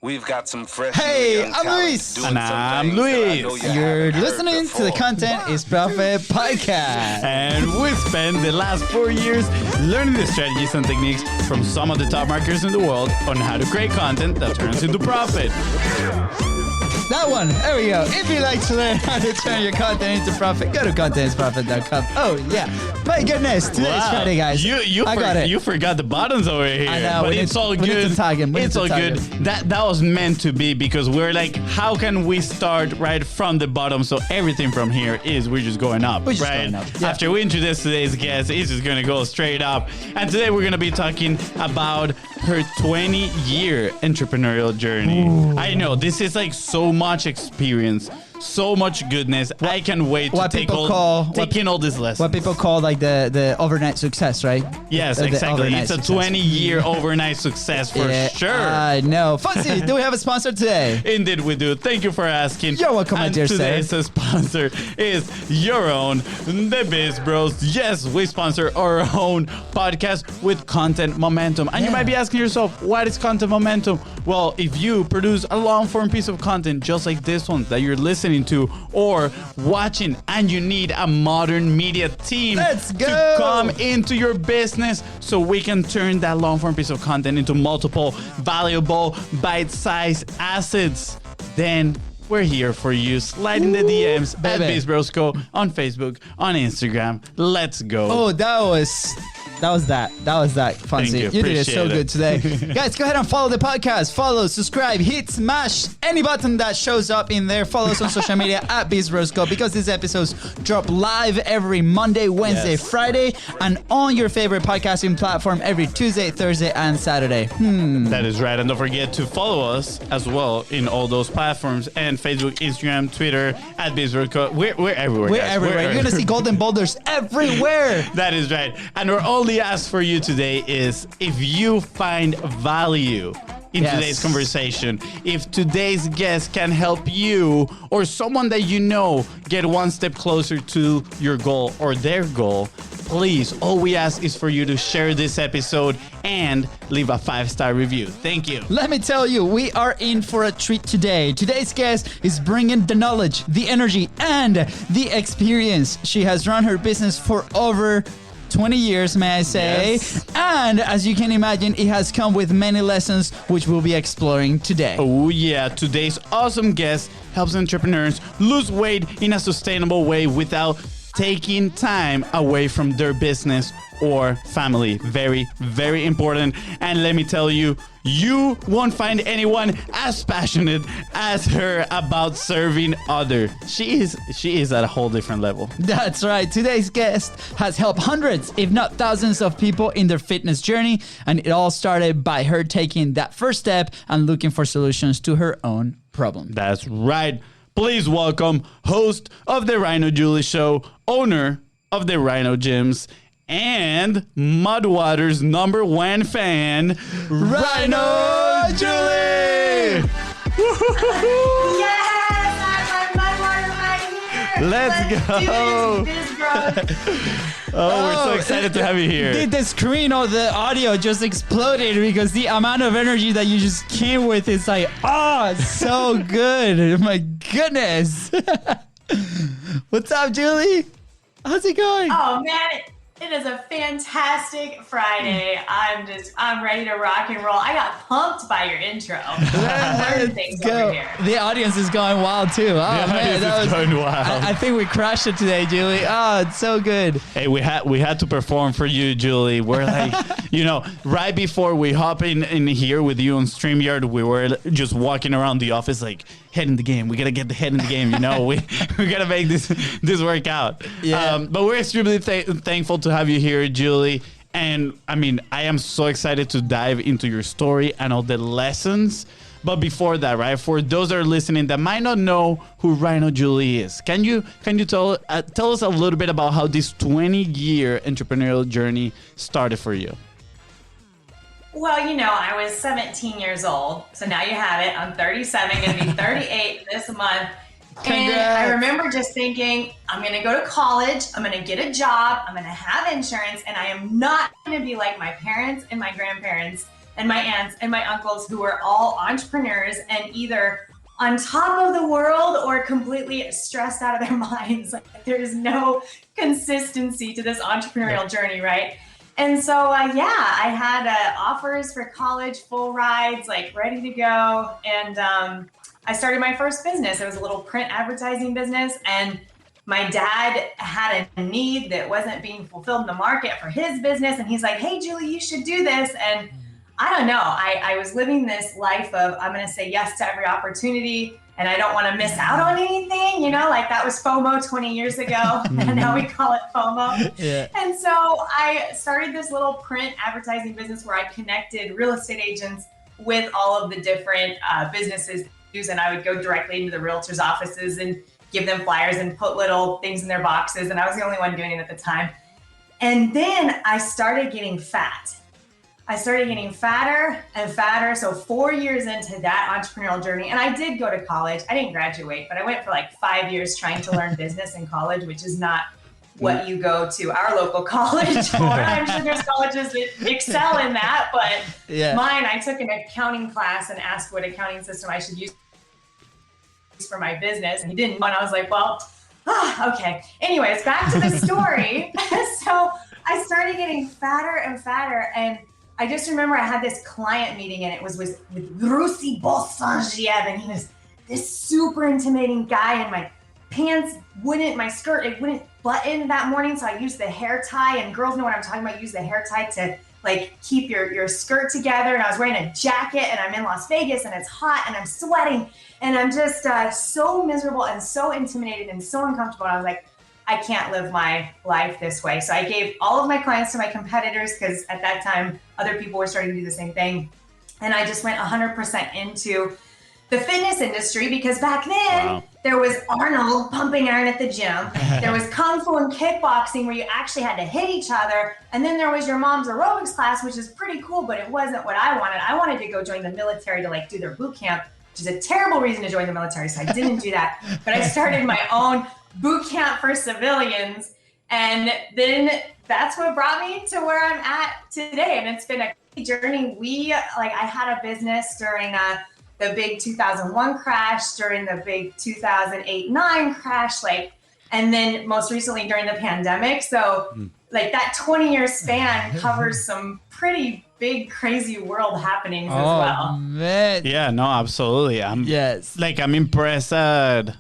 We've got some fresh. Hey, I'm Luis. And I'm Luis. You're listening to the Content is Profit podcast. And we spent the last 4 years learning the strategies and techniques from some of the top marketers in the world on how to create content that turns into profit. That one. There we go. If you'd like to learn how to turn your content into profit, go to contentisprofit.com. Oh, yeah. My goodness. Today's Friday, guys. You forgot the buttons over here. I know. But it's all good. It's all good. That was meant to be because we're like, how can we start right from the bottom so everything from here we're just going up, right? Going up. Yeah. After we introduce today's guest, it's just going to go straight up. And today we're going to be talking about her 20-year entrepreneurial journey. Ooh. I know, this is like so much experience, so much goodness. I can't wait to take in all this lessons. What people call like the overnight success, right? Yes, exactly. It's a 20-year overnight success for sure. I know. FONZI, do we have a sponsor today? Indeed we do. Thank you for asking. You're welcome, my dear sir. Today's sponsor is your own, the BIZBROS. Yes, we sponsor our own podcast with content momentum. And you might be asking yourself, what is content momentum? Well, if you produce a long-form piece of content just like this one that you're listening to or watching and you need a modern media team to come into your business so we can turn that long-form piece of content into multiple valuable bite-sized assets, then we're here for you. Slide in the DMs at BIZBROS on Facebook, on Instagram. Let's go. Oh, that was that, FONZI. You did it so good today. Guys, go ahead and follow the podcast. Follow, subscribe, hit, smash any button that shows up in there. Follow us on social media at BIZBROS because these episodes drop live every Monday, Wednesday, Friday, and on your favorite podcasting platform every Tuesday, Thursday, and Saturday. That is right. And don't forget to follow us as well in all those platforms and Facebook, Instagram, Twitter, at BIZBROS. We're everywhere. We're everywhere. You're going to see golden boulders everywhere. That is right. And we're only ask for you today is if you find value in today's conversation, if today's guest can help you or someone that you know get one step closer to your goal or their goal, please, all we ask is for you to share this episode and leave a 5-star review. Thank you. Let me tell you, we are in for a treat today. Today's guest is bringing the knowledge, the energy, and the experience. She has run her business for over 20 years, may I say. Yes. And as you can imagine, it has come with many lessons, which we'll be exploring today. Oh yeah, today's awesome guest helps entrepreneurs lose weight in a sustainable way without taking time away from their business or family. Very, very important. And let me tell you, you won't find anyone as passionate as her about serving others. She is at a whole different level. That's right. Today's guest has helped hundreds, if not thousands of people in their fitness journey. And it all started by her taking that first step and looking for solutions to her own problem. That's right. Please welcome host of the Rhino Julie show, owner of the Rhino Gyms, and Mudwater's #1 fan, Rhino Julie! Yes! I have my Mudwater right here! Let's go! Do this, BIZBROS. We're so excited to have you here. The screen or the audio just exploded because the amount of energy that you just came with is like, so good. My goodness. What's up, Julie? How's it going? Oh, man. It is a fantastic Friday. I'm ready to rock and roll. I got pumped by your intro. Let's go. The audience is going wild too. Oh man, that was going wild. I think we crashed it today, Julie. Oh, it's so good. Hey, we had to perform for you, Julie. We're like, right before we hop in here with you on StreamYard, we were just walking around the office like, head in the game. We gotta get the head in the game. We gotta make this work out. Yeah. But we're extremely thankful to have you here, Julie. And I mean, I am so excited to dive into your story and all the lessons. But before that, right, for those that are listening that might not know who Rhino Julie is, can you tell us a little bit about how this 20-year entrepreneurial journey started for you? Well, I was 17 years old, so now you have it. I'm 37, going to be 38 this month. Congrats. And I remember just thinking, I'm going to go to college, I'm going to get a job, I'm going to have insurance, and I am not going to be like my parents and my grandparents and my aunts and my uncles who were all entrepreneurs and either on top of the world or completely stressed out of their minds. Like there's no consistency to this entrepreneurial journey, right? And so, I had offers for college, full rides, like ready to go. And I started my first business. It was a little print advertising business. And my dad had a need that wasn't being fulfilled in the market for his business. And he's like, hey, Julie, you should do this. And I don't know, I was living this life of, I'm going to say yes to every opportunity and I don't want to miss out on anything, like that was FOMO 20 years ago and now we call it FOMO. Yeah. And so I started this little print advertising business where I connected real estate agents with all of the different businesses, and I would go directly into the realtors' offices and give them flyers and put little things in their boxes. And I was the only one doing it at the time. And then I started getting fat. I started getting fatter and fatter. So 4 years into that entrepreneurial journey, and I did go to college. I didn't graduate, but I went for like 5 years trying to learn business in college, which is not what you go to our local college for. I'm sure there's colleges that excel in that, but mine, I took an accounting class and asked what accounting system I should use for my business. And he didn't. And I was like, well, okay. Anyways, back to the story. So I started getting fatter and fatter, and I just remember I had this client meeting and it was with Rusy Bolsangiev, and he was this super intimidating guy, and my pants my skirt, it wouldn't button that morning. So I used the hair tie, and girls know what I'm talking about. Use the hair tie to like keep your skirt together. And I was wearing a jacket and I'm in Las Vegas and it's hot and I'm sweating and I'm just so miserable and so intimidated and so uncomfortable. And I was like, I can't live my life this way. So I gave all of my clients to my competitors because at that time, other people were starting to do the same thing. And I just went 100% into the fitness industry because back then there was Arnold pumping iron at the gym. There was Kung Fu and kickboxing where you actually had to hit each other. And then there was your mom's aerobics class, which is pretty cool, but it wasn't what I wanted. I wanted to go join the military to like do their boot camp, which is a terrible reason to join the military. So I didn't do that. But I started my own boot camp for civilians. And then that's what brought me to where I'm at today. And it's been a journey. I had a business during the big 2001 crash, during the big 2008-9 crash, and then most recently during the pandemic. So that 20-year span covers some pretty big, crazy world happenings as well. Man. Yeah, no, absolutely. I'm impressed at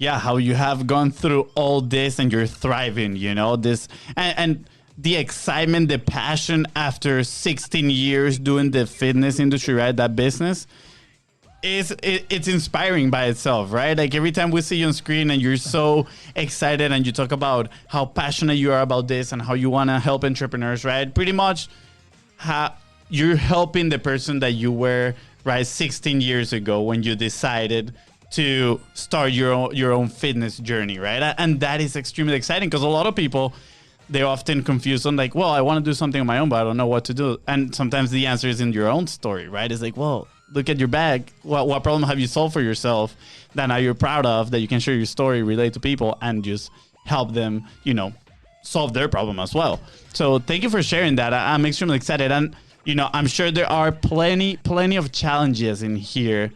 how you have gone through all this and you're thriving, this and the excitement, the passion after 16 years doing the fitness industry, right? That business. It's inspiring by itself, right? Like every time we see you on screen and you're so excited and you talk about how passionate you are about this and how you want to help entrepreneurs, right? Pretty much how you're helping the person that you were, right, 16 years ago when you decided to start your own fitness journey, right? And that is extremely exciting because a lot of people, they're often confused on like, well, I want to do something on my own, but I don't know what to do. And sometimes the answer is in your own story, right? It's like, well, look at your bag. What problem have you solved for yourself that now you're proud of, that you can share your story, relate to people, and just help them, solve their problem as well. So thank you for sharing that. I'm extremely excited. And, I'm sure there are plenty of challenges in here.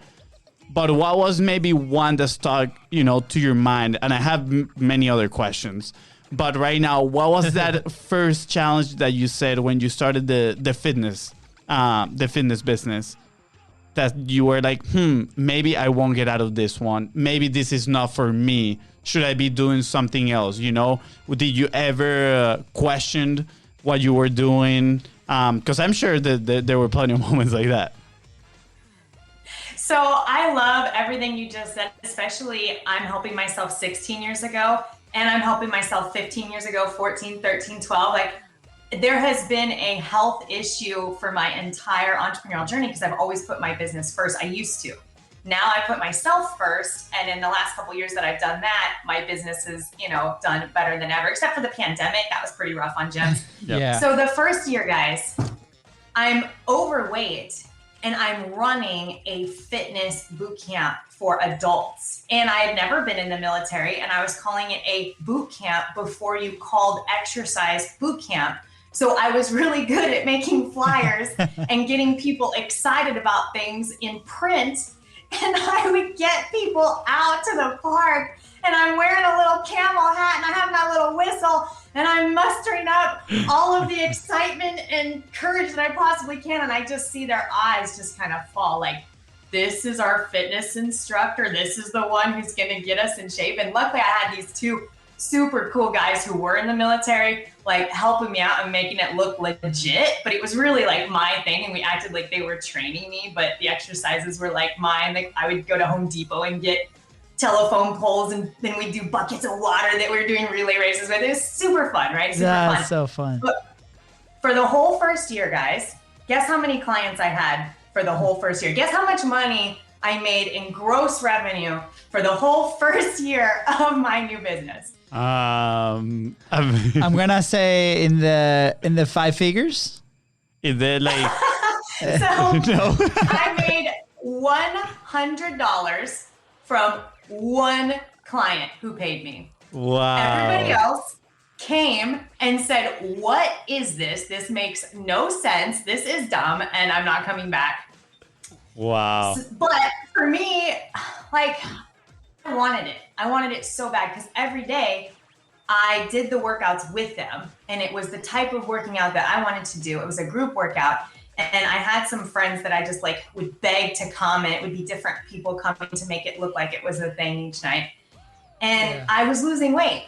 But what was maybe one that stuck, to your mind? And I have many other questions. But right now, what was that first challenge that you said when you started the fitness business? That you were like, maybe I won't get out of this one. Maybe this is not for me. Should I be doing something else? Did you ever question what you were doing? Because I'm sure that there were plenty of moments like that. So I love everything you just said, especially I'm helping myself 16 years ago, and I'm helping myself 15 years ago, 14, 13, 12. There has been a health issue for my entire entrepreneurial journey because I've always put my business first. I used to. Now I put myself first. And in the last couple of years that I've done that, my business is, done better than ever, except for the pandemic. That was pretty rough on gyms. Yeah. So the first year, guys, I'm overweight and I'm running a fitness boot camp for adults. And I had never been in the military, and I was calling it a boot camp before you called exercise boot camp. So I was really good at making flyers and getting people excited about things in print. And I would get people out to the park, and I'm wearing a little camel hat and I have my little whistle, and I'm mustering up all of the excitement and courage that I possibly can. And I just see their eyes just kind of fall like, this is our fitness instructor. This is the one who's going to get us in shape. And luckily I had these two super cool guys who were in the military, like helping me out and making it look legit. But it was really like my thing, and we acted like they were training me, but the exercises were like mine. Like I would go to Home Depot and get telephone poles, and then we'd do buckets of water that we were doing relay races with. It was super fun, right? Super That's fun. so fun. But for the whole first year, guys, guess how many clients I had for the whole first year? Guess how much money I made in gross revenue for the whole first year of my new business? I'm gonna say in the 5 figures. Is it like So no? I made $100 from one client who paid me. Wow. Everybody else came and said, what is this? This makes no sense. This is dumb, and I'm not coming back. Wow. But for me, like, I wanted it. I wanted it so bad because every day I did the workouts with them, and it was the type of working out that I wanted to do. It was a group workout, and I had some friends that I just like would beg to come, and it would be different people coming to make it look like it was a thing each night. And I was losing weight,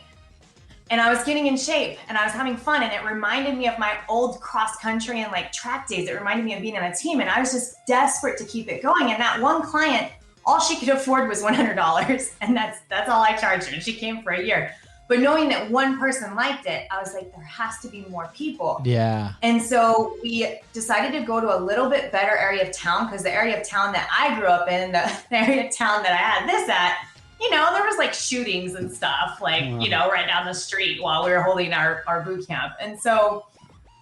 and I was getting in shape, and I was having fun, and it reminded me of my old cross country and like track days. It reminded me of being on a team, and I was just desperate to keep it going. And that one client, all she could afford was $100, and that's all I charged her. And she came for a year. But knowing that one person liked it, I was like, there has to be more people. Yeah. And so we decided to go to a little bit better area of town, because the area of town that I grew up in, the area of town that I had this at, you know, there was like shootings and stuff, like, you know, right down the street while we were holding our boot camp. And so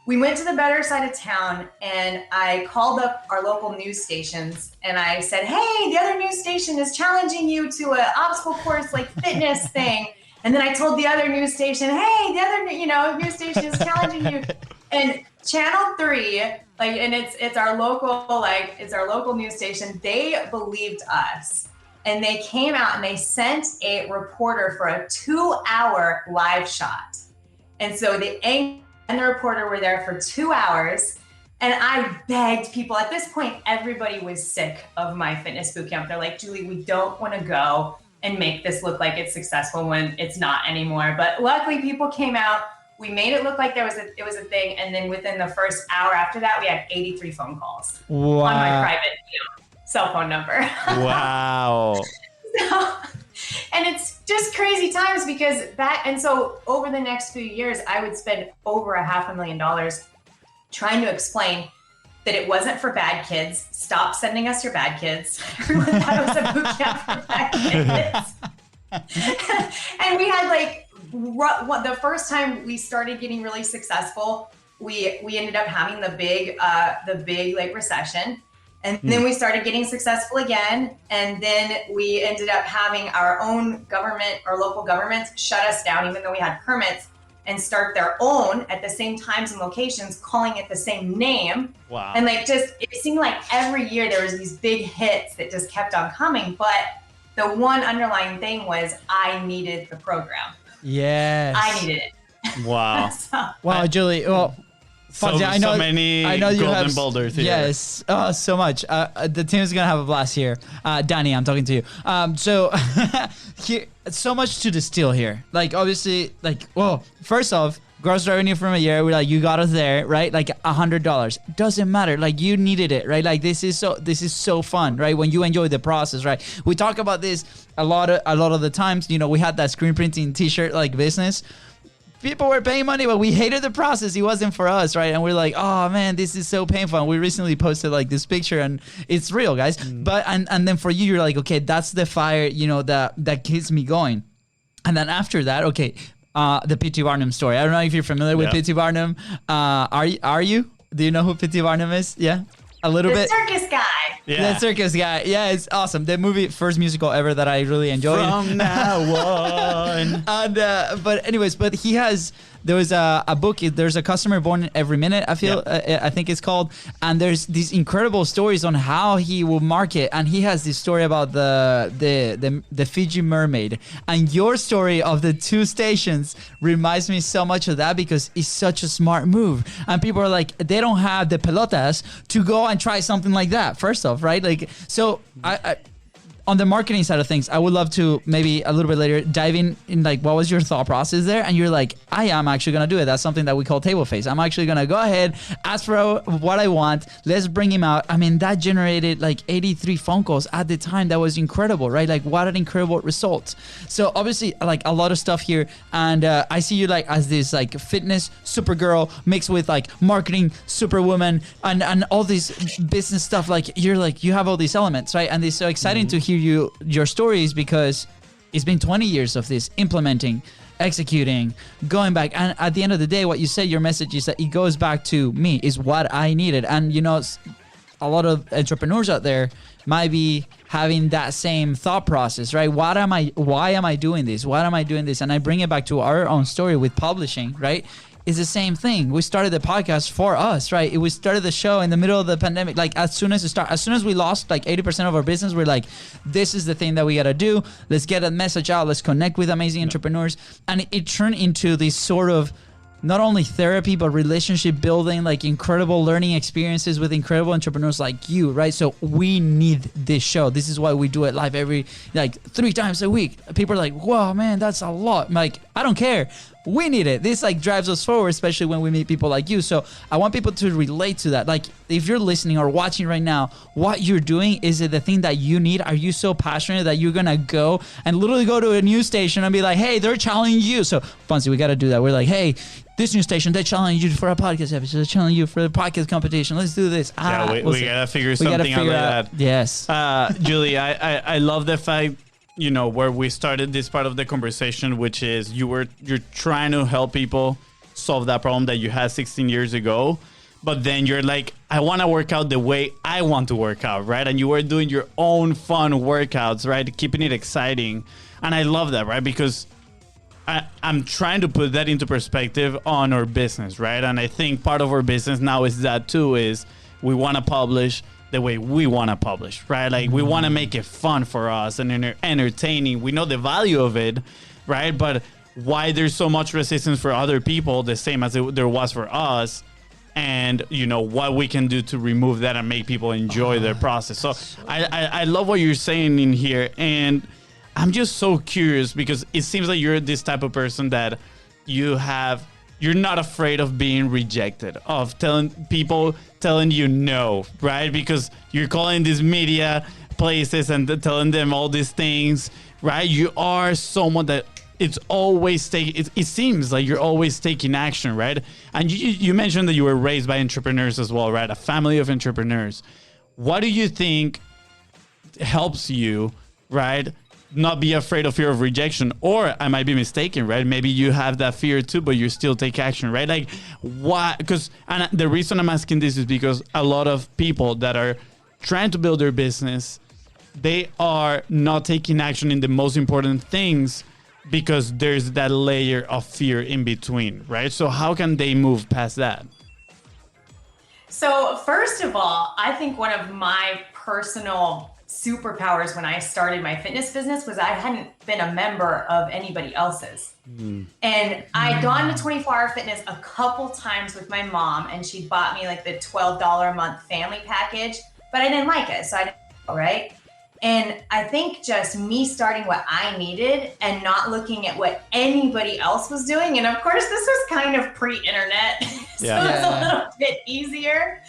we went to the better side of town, and I called up our local news stations, and I said, hey, the other news station is challenging you to an obstacle course, like fitness thing. And then I told the other news station, hey, the other, you know, news station is challenging you. And Channel 3, like, and it's our local news station. They believed us, and they came out and they sent a reporter for a 2-hour live shot. And so the anchor and the reporter were there for 2 hours. And I begged people. At this point, everybody was sick of my fitness boot camp. They're like, Julie, we don't want to go and make this look like it's successful when it's not anymore. But luckily people came out, we made it look like it was a thing. And then within the first hour after that, we had 83 phone calls on my private cell phone number. Wow. And it's just crazy times because so over the next few years, I would spend over $500,000 trying to explain that it wasn't for bad kids. Stop sending us your bad kids. Everyone thought it was a boot camp for bad kids. And we had like, the first time we started getting really successful, we ended up having the big like recession. And then we started getting successful again. And then we ended up having our own government or local governments shut us down, even though we had permits, and start their own at the same times and locations, calling it the same name. Wow. And like, just, it seemed like every year there was these big hits that just kept on coming. But the one underlying thing was I needed the program. Yes. I needed it. Wow. Wow, Julie. Well, FONZI, I know you golden have boulders here. Yes, so much. The team is gonna have a blast here. Danny, I'm talking to you. So here, so much to distill here. Like obviously, like first off, gross revenue from a year. We're like, you got us there, right? Like $100 doesn't matter. Like you needed it, right? Like this is so fun, right? When you enjoy the process, right? We talk about this a lot of the times. You know, we had that screen printing T-shirt like business. People were paying money, but we hated the process. It wasn't for us, right? And we're like, oh man, this is so painful. And we recently posted like this picture, and it's real, guys. But and then for you, you're like, okay, that's the fire, you know, that keeps me going. And then after that, okay, the P.T. Barnum story. I don't know if you're familiar with P.T. Barnum. Are you? Do you know who P.T. Barnum is? Yeah, a little bit. The circus guy. Yeah. The circus guy. Yeah, it's awesome. The movie, first musical ever that I really enjoyed. From now on. And but he has there was a book. There's a customer born every minute. I think it's called. And there's these incredible stories on how he will market. And he has this story about the Fiji mermaid. And your story of the 2 stations reminds me so much of that, because it's such a smart move. And people are like, they don't have the pelotas to go and try something like that. First off, right? Like, so I on the marketing side of things, I would love to maybe a little bit later dive in like, what was your thought process there? And you're like, I am actually going to do it. That's something that we call table face. I'm actually going to go ahead, ask for what I want. Let's bring him out. I mean, that generated like 83 phone calls at the time. That was incredible, right? Like, what an incredible result. So obviously, like, a lot of stuff here. And I see you like as this like fitness supergirl mixed with like marketing superwoman and all this business stuff. Like, you're like, you have all these elements, right? And it's so exciting to hear your stories, because it's been 20 years of this, implementing, executing, going back. And at the end of the day, what you said, your message is that it goes back to me, is what I needed. And you know, a lot of entrepreneurs out there might be having that same thought process, right? Why am I doing this? Why am I doing this? And I bring it back to our own story with publishing, right? It's the same thing. We started the podcast for us, right? We started the show in the middle of the pandemic. Like, as soon as we lost like 80% of our business, we're like, this is the thing that we got to do. Let's get a message out. Let's connect with amazing entrepreneurs. And it turned into this sort of not only therapy, but relationship building, like incredible learning experiences with incredible entrepreneurs like you, right? So we need this show. This is why we do it live every, like 3 times a week. People are like, whoa, man, that's a lot. I'm like, I don't care. We need it. This like drives us forward, especially when we meet people like you. So I want people to relate to that. Like, if you're listening or watching right now, what you're doing, is it the thing that you need? Are you so passionate that you're going to go and literally go to a news station and be like, hey, they're challenging you. So FONZI, we got to do that. We're like, hey, this news station, they challenge you for a podcast episode. They challenge you for the podcast competition. Let's do this. Yeah, we got to figure something out like that. Yes. Julie, I love the fact, you know, where we started this part of the conversation, which is you're trying to help people solve that problem that you had 16 years ago. But then you're like, I want to work out the way I want to work out, right? And you were doing your own fun workouts, right? Keeping it exciting. And I love that, right? Because I'm trying to put that into perspective on our business, right? And I think part of our business now is that too, is we want to publish the way we want to publish, right? Like, we want to make it fun for us and entertaining. We know the value of it, right? But why there's so much resistance for other people, the same as there was for us, and you know what we can do to remove that and make people enjoy their process. So I love what you're saying in here, and I'm just so curious, because it seems like you're this type of person that you're not afraid of being rejected, of telling you no, right? Because you're calling these media places and telling them all these things, right? You are someone that it's always it seems like you're always taking action, right? And you mentioned that you were raised by entrepreneurs as well, right? A family of entrepreneurs. What do you think helps you, right, not be afraid of fear of rejection? Or I might be mistaken, right? Maybe you have that fear too, but you still take action, right? Like, why? And the reason I'm asking this is because a lot of people that are trying to build their business, they are not taking action in the most important things because there's that layer of fear in between, right? So how can they move past that? So first of all, I think one of my personal superpowers when I started my fitness business was I hadn't been a member of anybody else's. And I'd gone to 24-hour fitness a couple times with my mom, and she bought me like the $12 a month family package, but I didn't like it. So I didn't go, right? And I think just me starting what I needed and not looking at what anybody else was doing. And of course, this was kind of pre-internet, so it's a little bit easier.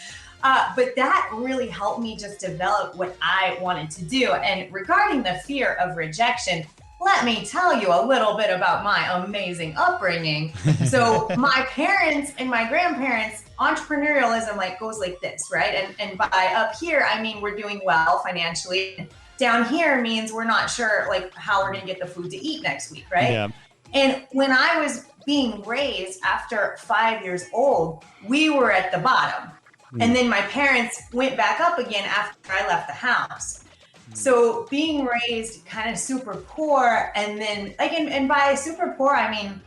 But that really helped me just develop what I wanted to do. And regarding the fear of rejection, let me tell you a little bit about my amazing upbringing. So my parents and my grandparents, entrepreneurialism goes like this, right? And by up here, I mean, we're doing well financially. Down here means we're not sure how we're gonna get the food to eat next week, right? Yeah. And when I was being raised after 5 years old, we were at the bottom. And then my parents went back up again after I left the house. So being raised kind of super poor, and then and by super poor, I mean,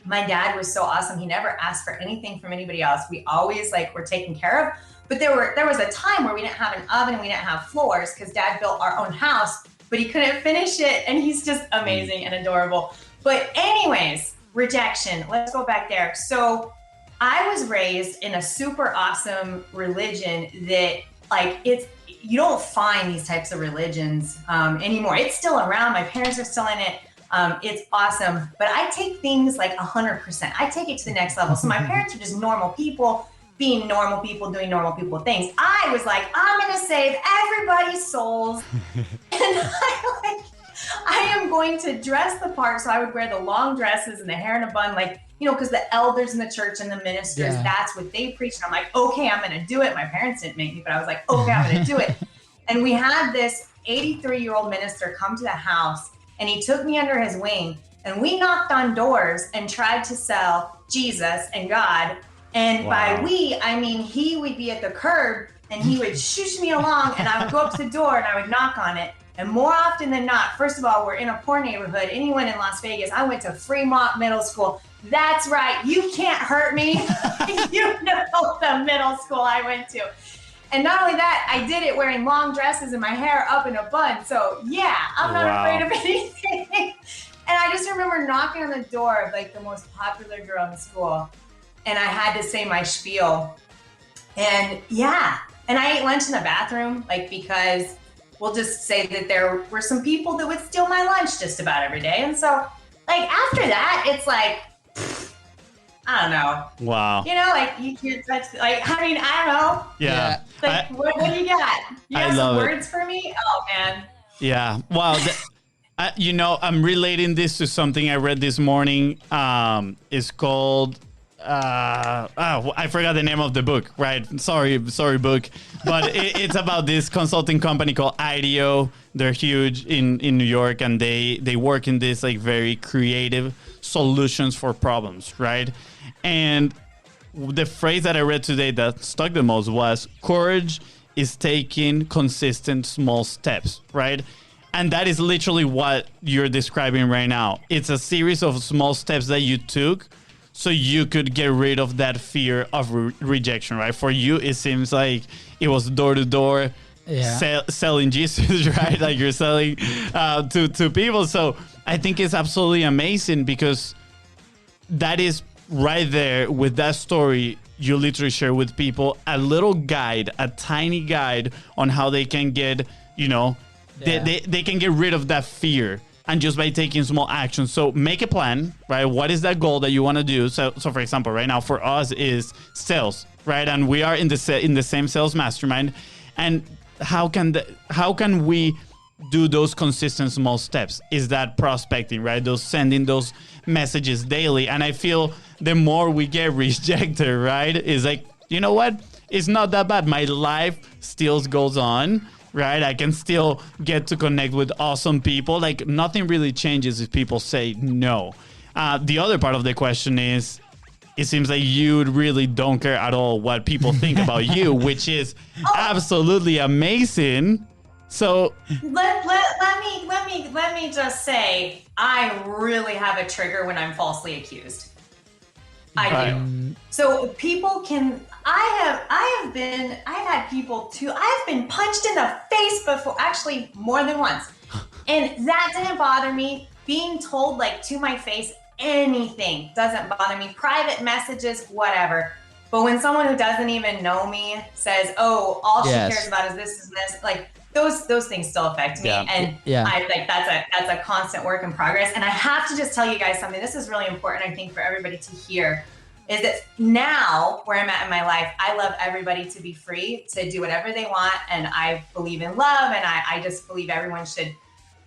my dad was so awesome. He never asked for anything from anybody else. We always like were taken care of. But there was a time where we didn't have an oven and we didn't have floors because dad built our own house, but he couldn't finish it. And he's just amazing and adorable. But anyways, rejection. Let's go back there. So I was raised in a super awesome religion that like you don't find these types of religions anymore. It's still around. My parents are still in it. It's awesome. But I take things like 100%. I take it to the next level. So my parents are just normal people, being normal people, doing normal people things. I was like, I'm going to save everybody's souls. And I am going to dress the part. So I would wear the long dresses and the hair in a bun, like, you know, because the elders in the church and the ministers, that's what they preach. And I'm like, okay, I'm going to do it. My parents didn't make me, but I was like, okay, I'm going to do it. And we had this 83-year-old minister come to the house, and he took me under his wing, and we knocked on doors and tried to sell Jesus and God. And by we, I mean, he would be at the curb and he would shoosh me along, and I would go up to the door and I would knock on it. And more often than not, first of all, we're in a poor neighborhood. Anyone in Las Vegas, I went to Fremont Middle School. That's right. You can't hurt me. You know the middle school I went to. And not only that, I did it wearing long dresses and my hair up in a bun. So yeah, I'm not afraid of anything. And I just remember knocking on the door of like the most popular girl in school. And I had to say my spiel. And yeah, and I ate lunch in the bathroom, like, because we'll just say that there were some people that would steal my lunch just about every day. And so like after that, it's like, I don't know. Wow. You know, like you can't touch, like, I mean, I don't know. Yeah. Like, what do you got? You have some words for me? Oh, man. Yeah. Wow. You know, I'm relating this to something I read this morning. It's called, I forgot the name of the book, right? Sorry, book. But it's about this consulting company called IDEO. They're huge in New York, and they work in this like very creative solutions for problems, right? And the phrase that I read today that stuck the most was courage is taking consistent small steps, right? And that is literally what you're describing right now. It's a series of small steps that you took so you could get rid of that fear of rejection, right? For you, it seems like it was door to door, selling Jesus, right? Like you're selling to people. So I think it's absolutely amazing because that is right there with that story. You literally share with people a little guide, a tiny guide on how they can get, you know, they can get rid of that fear. And just by taking small actions. So make a plan, right? What is that goal that you want to do? So for example, right now for us is sales, right? And we are in the same sales mastermind. And how can we do those consistent small steps? Is that prospecting, right? Those sending those messages daily. And I feel the more we get rejected, right? Is like, you know what? It's not that bad. My life still goes on. Right? I can still get to connect with awesome people. Like nothing really changes if people say no. The other part of the question is, it seems like you really don't care at all what people think about you, which is absolutely amazing. So let me just say, I really have a trigger when I'm falsely accused. I do. So people can, I've had people too, I've been punched in the face before, actually more than once. And that didn't bother me. Being told like to my face, anything doesn't bother me. Private messages, whatever. But when someone who doesn't even know me says, oh, all she cares about is this and this, like those things still affect me. And I think that's a constant work in progress. And I have to just tell you guys something. This is really important, I think, for everybody to hear. Is that now where I'm at in my life, I love everybody to be free to do whatever they want. And I believe in love. And I just believe everyone should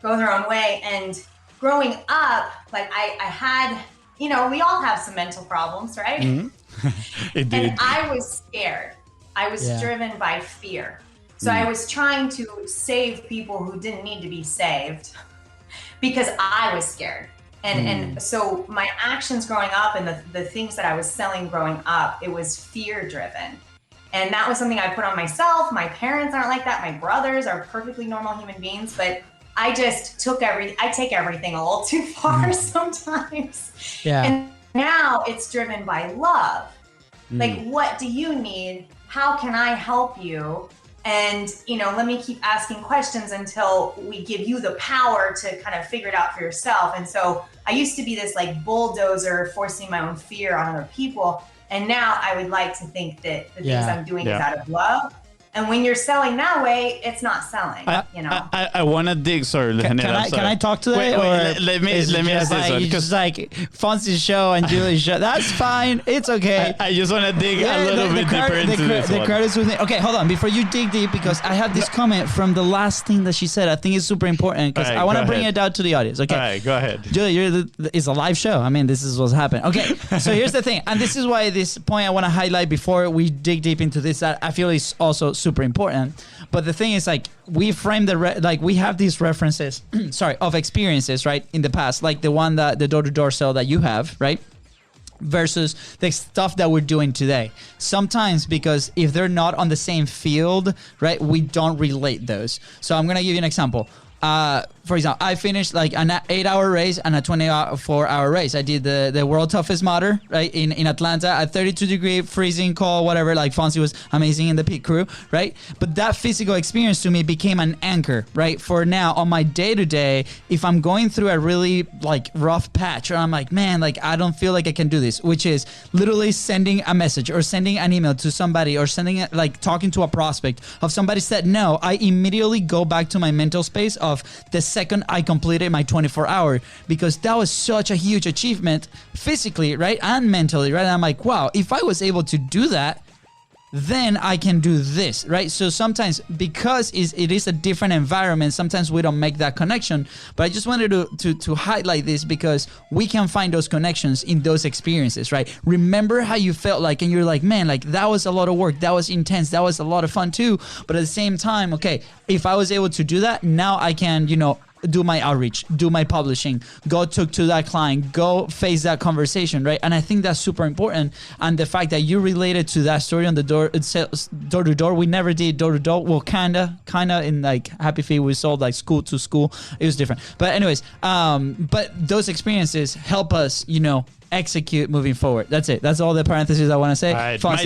go their own way. And growing up, like I had, you know, we all have some mental problems, right? Mm-hmm. And I was scared. I was driven by fear. So I was trying to save people who didn't need to be saved because I was scared. And so my actions growing up and the things that I was selling growing up, it was fear driven. And that was something I put on myself. My parents aren't like that. My brothers are perfectly normal human beings, but I just I take everything a little too far sometimes. Yeah. And now it's driven by love. Like, what do you need? How can I help you? And, let me keep asking questions until we give you the power to kind of figure it out for yourself. And so I used to be this like bulldozer forcing my own fear on other people. And now I would like to think that the things I'm doing is out of love. And when you're selling that way, it's not selling. I want to dig. Sorry, can I talk today? Wait, let me ask this one. Just like FONZI's show and Julie's show. That's fine. It's okay. I just want to dig a little bit deeper into this one. The credit's with me. Okay, hold on. Before you dig deep, because I have this comment from the last thing that she said. I think it's super important because I want to bring it out to the audience. Okay. All right, go ahead. Julie, it's a live show. I mean, this is what's happening. Okay, so here's the thing. And this is why this point I want to highlight before we dig deep into this, that I feel is also super important. But the thing is, like, we frame we have these references, of experiences, right, in the past, like the one that the door-to-door sale that you have, right, versus the stuff that we're doing today. Sometimes because if they're not on the same field, right, we don't relate those. So I'm gonna give you an example. For example, I finished like an 8-hour race and a 24-hour race. I did the world toughest mudder, right, in Atlanta at 32-degree, freezing cold, whatever. Like FONZI was amazing in the pit crew, right? But that physical experience to me became an anchor, right? For now, on my day-to-day, if I'm going through a really like rough patch, or I'm like, man, like I don't feel like I can do this, which is literally sending a message or sending an email to somebody or talking to a prospect of somebody said no, I immediately go back to my mental space of the second I completed my 24-hour, because that was such a huge achievement physically, right, and mentally, right? And I'm like, wow, if I was able to do that, then I can do this, right? So sometimes, because it is a different environment, sometimes we don't make that connection. But I just wanted to highlight this because we can find those connections in those experiences, right? Remember how you felt like, and you're like, man, like that was a lot of work, that was intense, that was a lot of fun too. But at the same time, okay, if I was able to do that, now I can, do my outreach, do my publishing, go talk to that client, go face that conversation, right? And I think that's super important. And the fact that you related to that story on the door to door, we never did door to door. Well, kinda in like Happy Feet, we sold like school to school. It was different. But anyways, but those experiences help us, execute moving forward. That's it. That's all the parentheses I want to say. All right, my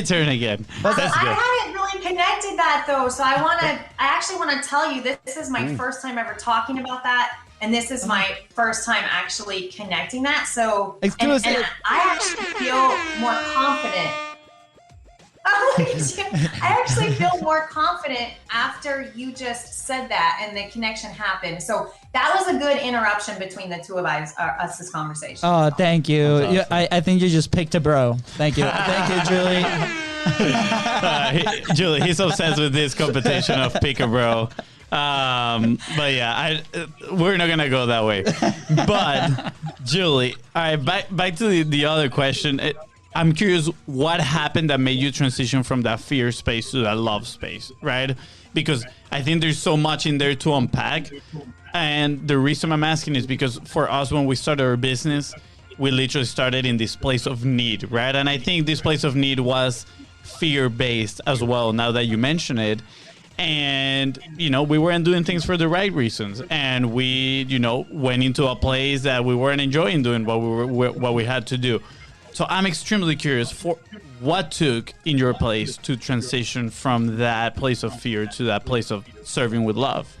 turn again. That's good. I haven't really connected that though, so I actually want to tell you this is my first time ever talking about that, and this is my first time actually connecting that. So, and I actually feel more confident. I actually feel more confident after you just said that and the connection happened. So that was a good interruption between the two of us' conversation. Oh, thank you. Awesome. I think you just picked a bro. Thank you. Thank you, Julie. Julie, he's obsessed with this competition of pick a bro. But yeah, we're not gonna go that way. But Julie, all right, back to the other question. I'm curious what happened that made you transition from that fear space to that love space, right? Because I think there's so much in there to unpack. And the reason I'm asking is because for us, when we started our business, we literally started in this place of need, right? And I think this place of need was fear-based as well, now that you mention it. And, we weren't doing things for the right reasons. And we, went into a place that we weren't enjoying doing what we had to do. So I'm extremely curious for what took in your place to transition from that place of fear to that place of serving with love.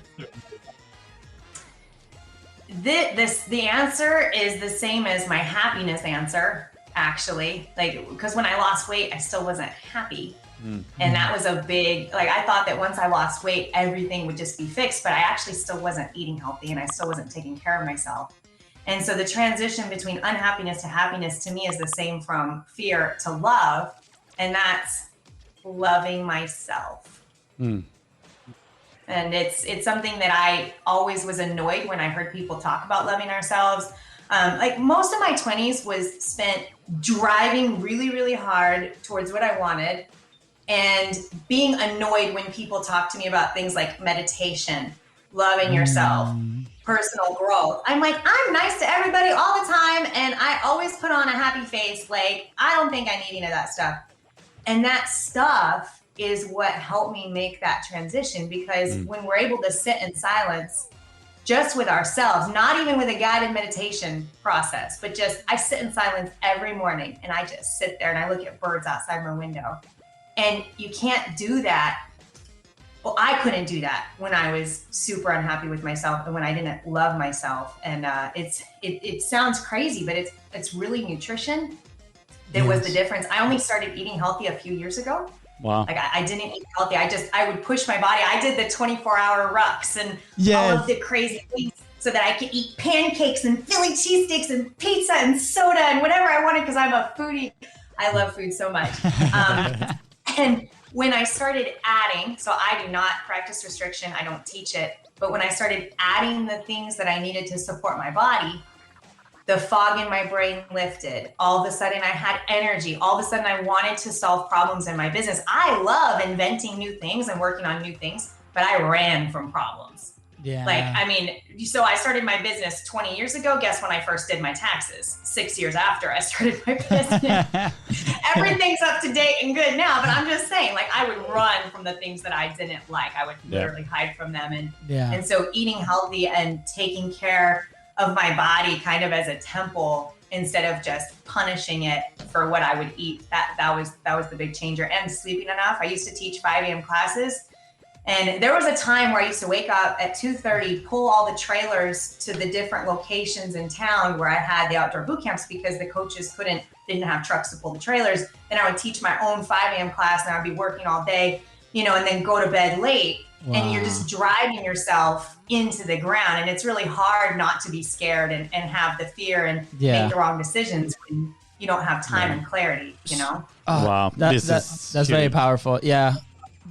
The answer is the same as my happiness answer, actually. Like, because when I lost weight, I still wasn't happy. And that was a big, I thought that once I lost weight, everything would just be fixed, but I actually still wasn't eating healthy and I still wasn't taking care of myself. And so the transition between unhappiness to happiness to me is the same from fear to love. And that's loving myself. And it's something that I always was annoyed when I heard people talk about loving ourselves. Most of my 20s was spent driving really, really hard towards what I wanted and being annoyed when people talk to me about things like meditation, loving yourself, personal growth. I'm like, I'm nice to everybody all the time, and I always put on a happy face. Like, I don't think I need any of that stuff. And that stuff is what helped me make that transition, because when we're able to sit in silence just with ourselves, not even with a guided meditation process, but just I sit in silence every morning and I just sit there and I look at birds outside my window. And you can't do that. Well, I couldn't do that when I was super unhappy with myself and when I didn't love myself. And it sounds crazy, but it's really nutrition that was the difference. I only started eating healthy a few years ago. Wow. Like I didn't eat healthy. I would push my body. I did the 24-hour rucks and all of the crazy things so that I could eat pancakes and Philly cheesesteaks and pizza and soda and whatever I wanted because I'm a foodie. I love food so much. And when I started adding, so I do not practice restriction, I don't teach it, but when I started adding the things that I needed to support my body, the fog in my brain lifted. All of a sudden I had energy. All of a sudden I wanted to solve problems in my business. I love inventing new things and working on new things, but I ran from problems. Yeah. Like, I mean, so I started my business 20 years ago. Guess when I first did my taxes? 6 years after I started my business. Everything's up to date and good now, but I'm just saying, like, I would run from the things that I didn't like. I would literally hide from them. And so eating healthy and taking care of my body kind of as a temple instead of just punishing it for what I would eat. That was the big changer. And sleeping enough. I used to teach 5 a.m. classes. And there was a time where I used to wake up at 2:30, pull all the trailers to the different locations in town where I had the outdoor boot camps because the coaches didn't have trucks to pull the trailers. Then I would teach my own 5 a.m. class and I'd be working all day, and then go to bed late. Wow. And you're just driving yourself into the ground. And it's really hard not to be scared and have the fear and make the wrong decisions when you don't have time and clarity, Oh, wow. That's very powerful. Yeah.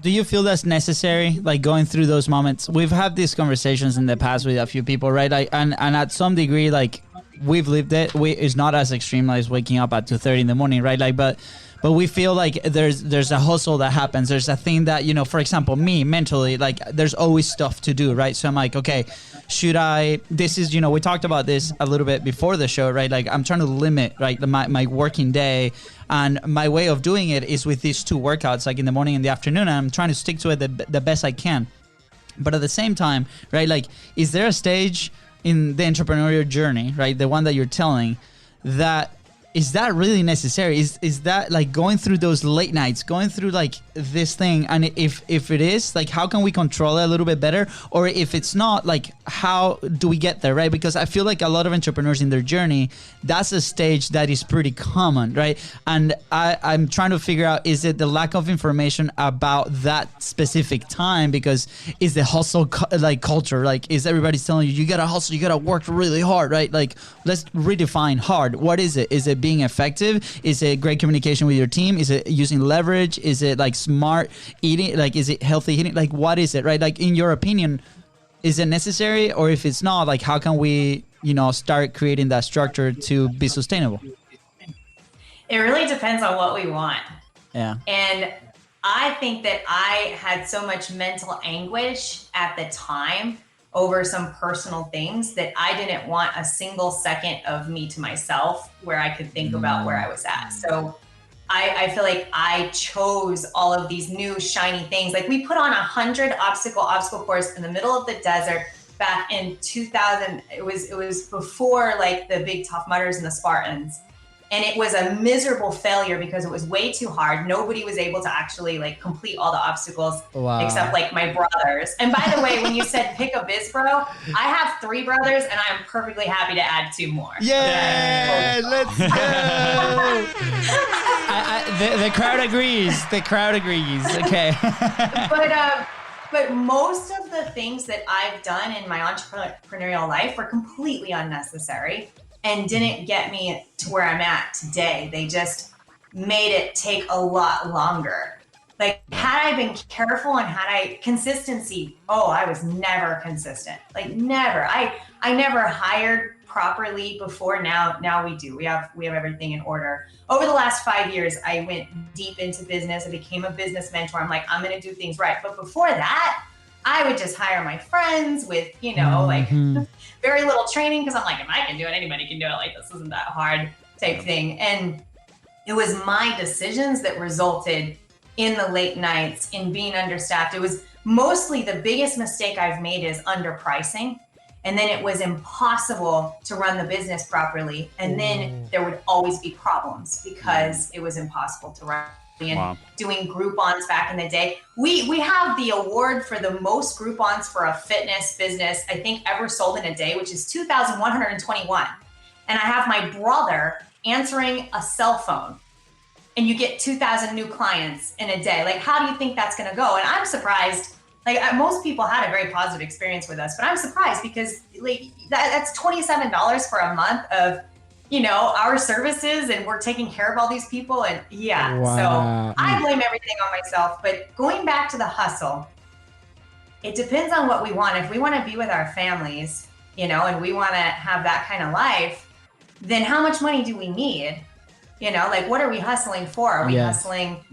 Do you feel that's necessary, like going through those moments? We've had these conversations in the past with a few people, right? And at some degree, like we've lived it. It's not as extreme as waking up at 2:30 in the morning, right? Like, but we feel like there's a hustle that happens. There's a thing that, for example, me mentally, like there's always stuff to do, right? So I'm like, okay, should I, this is, we talked about this a little bit before the show, right? Like I'm trying to limit, right, my working day. And my way of doing it is with these 2 workouts, like in the morning and the afternoon. And I'm trying to stick to it the best I can. But at the same time, right, like, is there a stage in the entrepreneurial journey, right, the one that you're telling, is that really necessary? Is that like going through those late nights, going through like this thing? And if it is, like, how can we control it a little bit better? Or if it's not, like, how do we get there, right? Because I feel like a lot of entrepreneurs in their journey, that's a stage that is pretty common, right? And I'm trying to figure out, is it the lack of information about that specific time? Because is the hustle culture, like, is everybody telling you gotta hustle, you gotta work really hard, right? Like, let's redefine hard. What is it? Is it being effective? Is it great communication with your team? Is it using leverage? Is it like smart eating? Like, is it healthy eating? Like, what is it, right? Like, in your opinion, is it necessary? Or if it's not, like, how can we, start creating that structure to be sustainable? It really depends on what we want. Yeah. And I think that I had so much mental anguish at the time over some personal things that I didn't want a single second of me to myself where I could think about where I was at. So I feel like I chose all of these new shiny things. Like, we put on 100 obstacle course in the middle of the desert back in 2000. It was before like the big Tough Mudders and the Spartans. And it was a miserable failure because it was way too hard. Nobody was able to actually like complete all the obstacles except like my brothers. And by the way, when you said pick a BIZBRO, I have 3 brothers and I'm perfectly happy to add 2 more. Yeah, let's go. The crowd agrees. The crowd agrees. Okay. But most of the things that I've done in my entrepreneurial life were completely unnecessary and didn't get me to where I'm at today. They just made it take a lot longer. Like, had I been careful and consistency, I was never consistent. Like, never. I never hired properly before. Now we do. We have everything in order. Over the last 5 years, I went deep into business. I became a business mentor. I'm like, I'm gonna do things right. But before that, I would just hire my friends with, like very little training, because I'm like, if I can do it, anybody can do it. Like, this isn't that hard type thing. And it was my decisions that resulted in the late nights, in being understaffed. It was mostly the biggest mistake I've made is underpricing. And then it was impossible to run the business properly. And then there would always be problems because it was impossible to run. And doing Groupons back in the day. We have the award for the most Groupons for a fitness business, I think, ever sold in a day, which is 2,121. And I have my brother answering a cell phone, and you get 2,000 new clients in a day. Like, how do you think that's going to go? And I'm surprised. Like, most people had a very positive experience with us, but I'm surprised because like that's $27 for a month of, you know, our services, and we're taking care of all these people. And so I blame everything on myself. But going back to the hustle, it depends on what we want. If we want to be with our families, you know, and we want to have that kind of life, then how much money do we need? You know, like, what are we hustling for? Are we hustling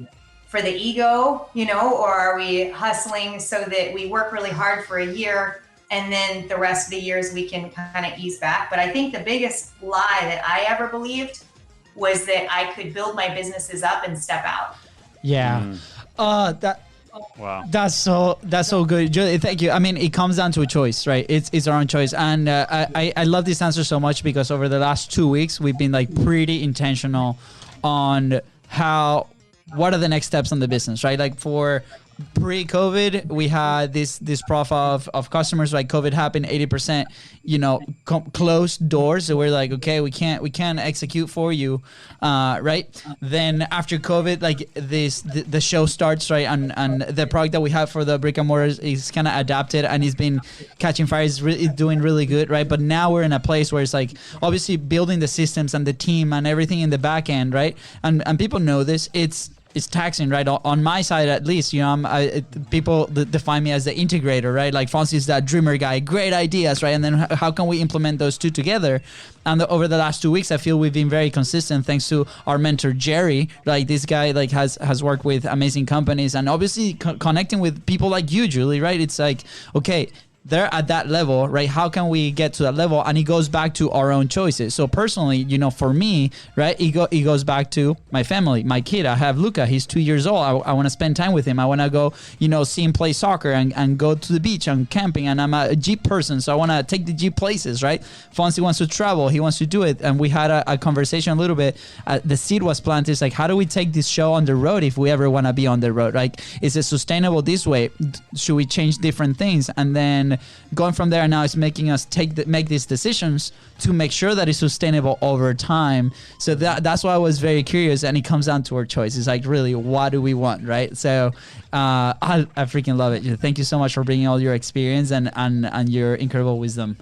for the ego, you know, or are we hustling so that we work really hard for a year and then the rest of the years we can kind of ease back? But I think the biggest lie that I ever believed was that I could build my businesses up and step out. Yeah. That's so good, Julie. Thank you. I mean, it comes down to a choice, right? It's our own choice, and I love this answer so much because over the last 2 weeks we've been like pretty intentional on what are the next steps on the business, right? Like for pre-COVID, we had this profile of customers. Like COVID happened, 80%, you know, closed doors. So we're like, okay, we can't execute for you, right? Then after COVID, like the show starts, right? And the product that we have for the brick and mortar is kind of adapted, and it's been catching fire. It's really doing really good, right? But now we're in a place where it's like obviously building the systems and the team and everything in the back end, right? And people know this. It's taxing, right? On my side, at least, you know, people define me as the integrator, right? Like FONZI is that dreamer guy, great ideas, right? And then how can we implement those two together? And over the last 2 weeks, I feel we've been very consistent thanks to our mentor, Jerry. Like this guy, like has worked with amazing companies and obviously connecting with people like you, Julie, right? It's like, okay, they're at that level, right? How can we get to that level? And it goes back to our own choices. So personally, you know, for me, right, it goes back to my family, my kid. I have Luca. He's 2 years old. I want to spend time with him. I want to go, you know, see him play soccer and go to the beach and camping. And I'm a Jeep person, so I want to take the Jeep places, right? FONZI wants to travel. He wants to do it. And we had a conversation a little bit. The seed was planted. It's like, how do we take this show on the road if we ever want to be on the road? Like, is it sustainable this way? Should we change different things? And then going from there now is making us make these decisions to make sure that it's sustainable over time. So that's why I was very curious, and it comes down to our choice. It's like, really, what do we want, right? So I freaking love it. Thank you so much for bringing all your experience and your incredible wisdom.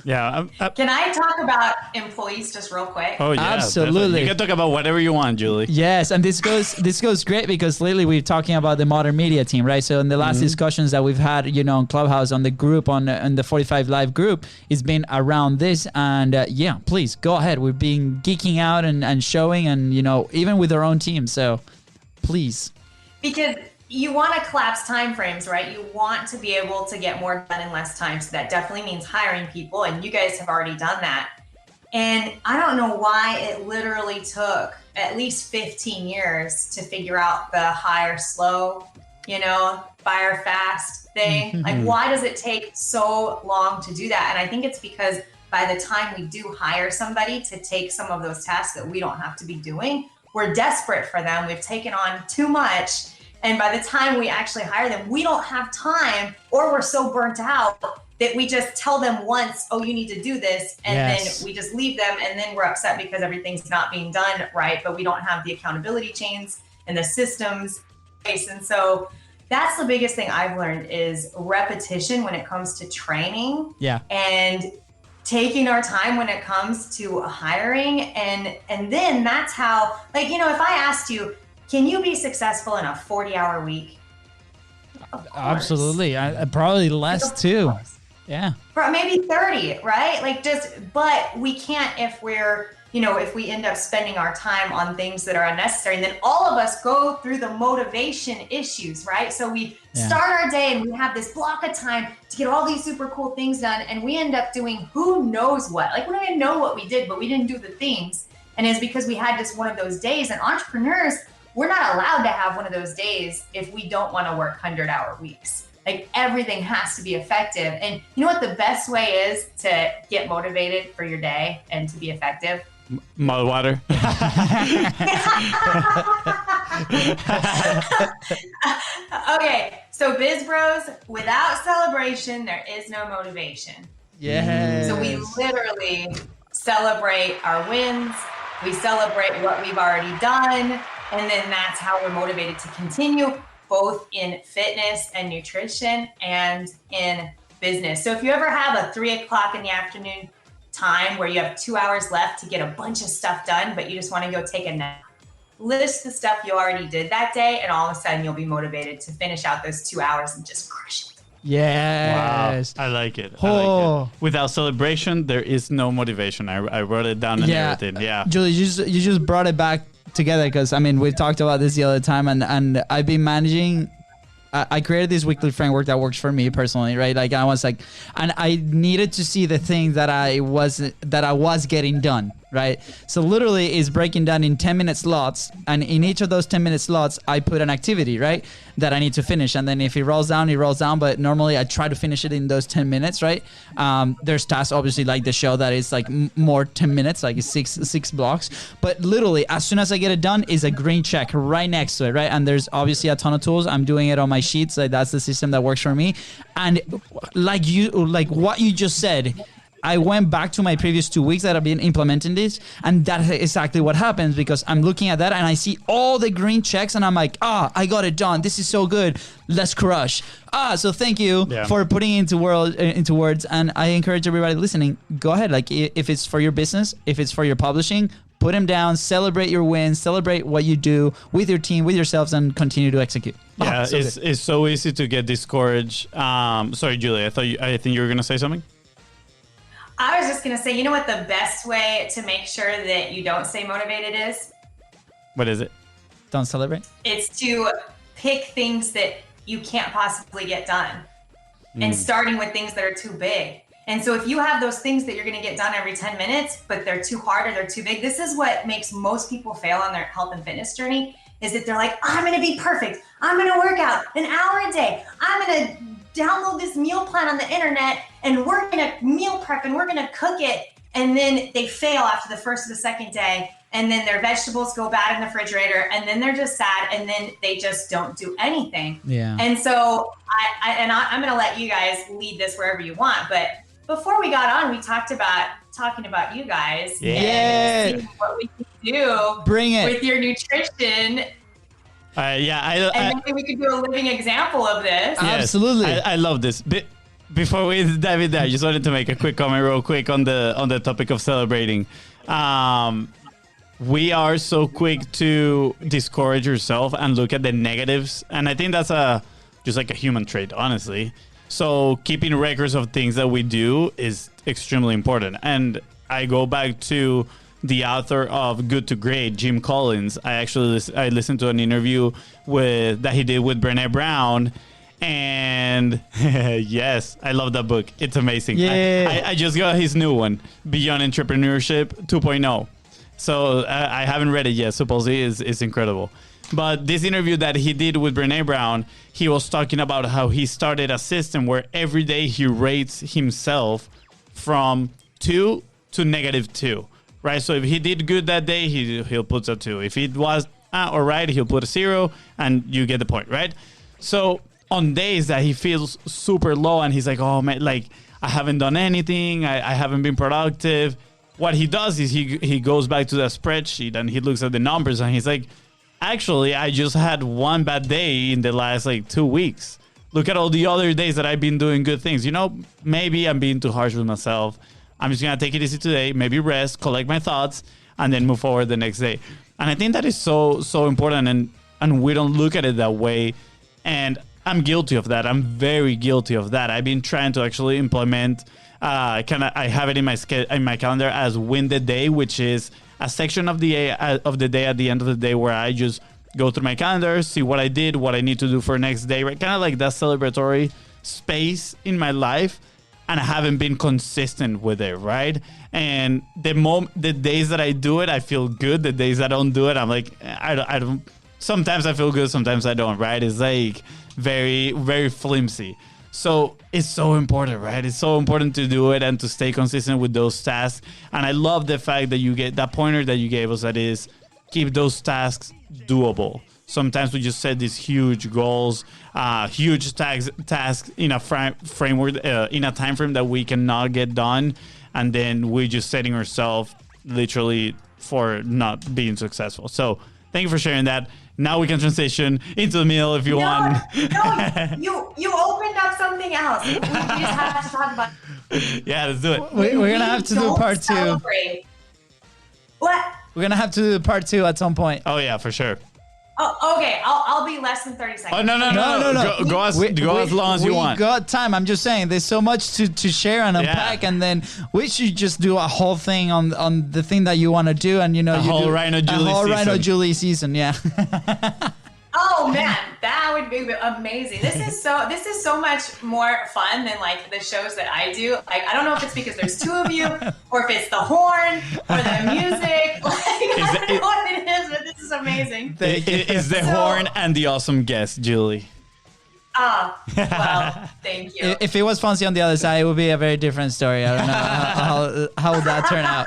Yeah. Can I talk about employees just real quick? Oh yeah, absolutely. Definitely. You can talk about whatever you want, Julie. Yes, and this goes great because lately we're talking about the modern media team, right? So in the last discussions that we've had, you know, on Clubhouse, on the group, on the 45 Live group, it's been around this. And yeah, please go ahead. We've been geeking out and showing, and you know, even with our own team. So please. Because you want to collapse timeframes, right? You want to be able to get more done in less time. So that definitely means hiring people. And you guys have already done that. And I don't know why it literally took at least 15 years to figure out the hire slow, you know, fire fast thing. Like, why does it take so long to do that? And I think it's because by the time we do hire somebody to take some of those tasks that we don't have to be doing, we're desperate for them. We've taken on too much. And by the time we actually hire them, we don't have time, or we're so burnt out that we just tell them once, oh, you need to do this. And then we just leave them. And then we're upset because everything's not being done right, but we don't have the accountability chains and the systems. And so that's the biggest thing I've learned is repetition when it comes to training. Yeah. And taking our time when it comes to hiring. And then that's how, like, you know, if I asked you, can you be successful in a 40-hour week? Absolutely. Probably less too. Yeah. Maybe 30, right? Like but we can't if we end up spending our time on things that are unnecessary. And then all of us go through the motivation issues, right? So we start our day and we have this block of time to get all these super cool things done. And we end up doing who knows what. Like, we don't even know what we did, but we didn't do the things. And it's because we had just one of those days. And entrepreneurs, we're not allowed to have one of those days if we don't want to work 100-hour weeks. Like everything has to be effective. And you know what the best way is to get motivated for your day and to be effective? Mulled water. Okay, so BIZBROS, without celebration, there is no motivation. Yes. So we literally celebrate our wins. We celebrate what we've already done. And then that's how we're motivated to continue, both in fitness and nutrition and in business. So if you ever have a 3 o'clock in the afternoon time where you have 2 hours left to get a bunch of stuff done, but you just want to go take a nap, list the stuff you already did that day, and all of a sudden you'll be motivated to finish out those 2 hours and just crush it. Yes. Wow. I like it. Oh. Without celebration, there is no motivation. I wrote it down and everything. Yeah. Julie, you just brought it back together because, I mean, we talked about this the other time, and I've been managing. I created this weekly framework that works for me personally, right? Like I was like, and I needed to see the thing that I was getting done, right? So literally is breaking down in 10-minute slots, and in each of those 10-minute slots, I put an activity, right, that I need to finish, and then if it rolls down, it rolls down. But normally I try to finish it in those 10 minutes, right? There's tasks obviously like the show that is like more 10 minutes, like six blocks. But literally, as soon as I get it done, is a green check right next to it, right? And there's obviously a ton of tools. I'm doing it on my sheets. Like that's the system that works for me. And like what you just said, I went back to my previous 2 weeks that I've been implementing this, and that's exactly what happens, because I'm looking at that and I see all the green checks and I'm like, I got it done. This is so good. Let's crush. So thank you for putting it into words. And I encourage everybody listening, go ahead. Like if it's for your business, if it's for your publishing, put them down, celebrate your wins, celebrate what you do with your team, with yourselves, and continue to execute. Yeah, it's so easy to get discouraged. Sorry, Julie, I think you were going to say something. I was just going to say, you know what the best way to make sure that you don't stay motivated is? What is it? Don't celebrate? It's to pick things that you can't possibly get done and starting with things that are too big. And so if you have those things that you're going to get done every 10 minutes, but they're too hard or they're too big, this is what makes most people fail on their health and fitness journey, is that they're like, I'm going to be perfect. I'm going to work out an hour a day. I'm going to download this meal plan on the internet, and we're going to meal prep and we're going to cook it. And then they fail after the first or the second day. And then their vegetables go bad in the refrigerator, and then they're just sad, and then they just don't do anything. Yeah. And so I'm going to let you guys lead this wherever you want. But before we got on, we talked about talking about you guys. And what we can do with your nutrition. And maybe we could do a living example of this. Yes, absolutely. I love this. Before we dive in there, I just wanted to make a quick comment real quick on the topic of celebrating. We are so quick to discourage yourself and look at the negatives. And I think that's just like a human trait, honestly. So keeping records of things that we do is extremely important. And I go back to the author of Good to Great, Jim Collins. I listened to an interview that he did with Brené Brown. And yes, I love that book. It's amazing. Yeah. I just got his new one, Beyond Entrepreneurship 2.0. So I haven't read it yet. Supposedly it's incredible. But this interview that he did with Brené Brown, he was talking about how he started a system where every day he rates himself from 2 to -2, right? So if he did good that day, he'll put a 2. If it was all right, he'll put a 0, and you get the point, right? So on days that he feels super low and he's like, oh man, like I haven't done anything, I haven't been productive. What he does is he goes back to the spreadsheet and he looks at the numbers and he's like, actually, I just had one bad day in the last 2 weeks. Look at all the other days that I've been doing good things. You know, maybe I'm being too harsh with myself. I'm just going to take it easy today, maybe rest, collect my thoughts, and then move forward the next day. And I think that is so important, and we don't look at it that way. And I'm guilty of that. I'm very guilty of that. I've been trying to actually implement, I have it in my calendar as win the day, which is a section of the day at the end of the day where I just go through my calendar, see what I did, what I need to do for next day, right? Kind of like that celebratory space in my life. And I haven't been consistent with it, right? And the days that I do it, I feel good. The days I don't do it, I'm like, I don't. Sometimes I feel good, sometimes I don't, right? It's like very, very flimsy. So it's so important, right? It's so important to do it and to stay consistent with those tasks. And I love the fact that you get that pointer that you gave us, that is, keep those tasks doable. Sometimes we just set these huge goals, huge tasks in a framework, in a time frame that we cannot get done. And then we're just setting ourselves literally for not being successful. So thank you for sharing that. Now we can transition into the meal if you want. No, you opened up something else. We just have to talk about it. Yeah, let's do it. We're going to have to do part 2. What? We're going to have to do part 2 at some point. Oh, yeah, for sure. Oh, okay. I'll be less than 30 seconds. Oh, no. Go as long as you want. We got time. I'm just saying, there's so much to share and unpack, and then we should just do a whole thing on the thing that you want to do, and a whole Rhino Julie season. Yeah. Oh man, that would be amazing. This is so much more fun than like the shows that I do. Like, I don't know if it's because there's 2 of you, or if it's the horn or the music. Like, I don't know what it is, but this is amazing. It's the horn and the awesome guest, Julie. Well, thank you. If it was FONZI on the other side, it would be a very different story. I don't know how would that turn out.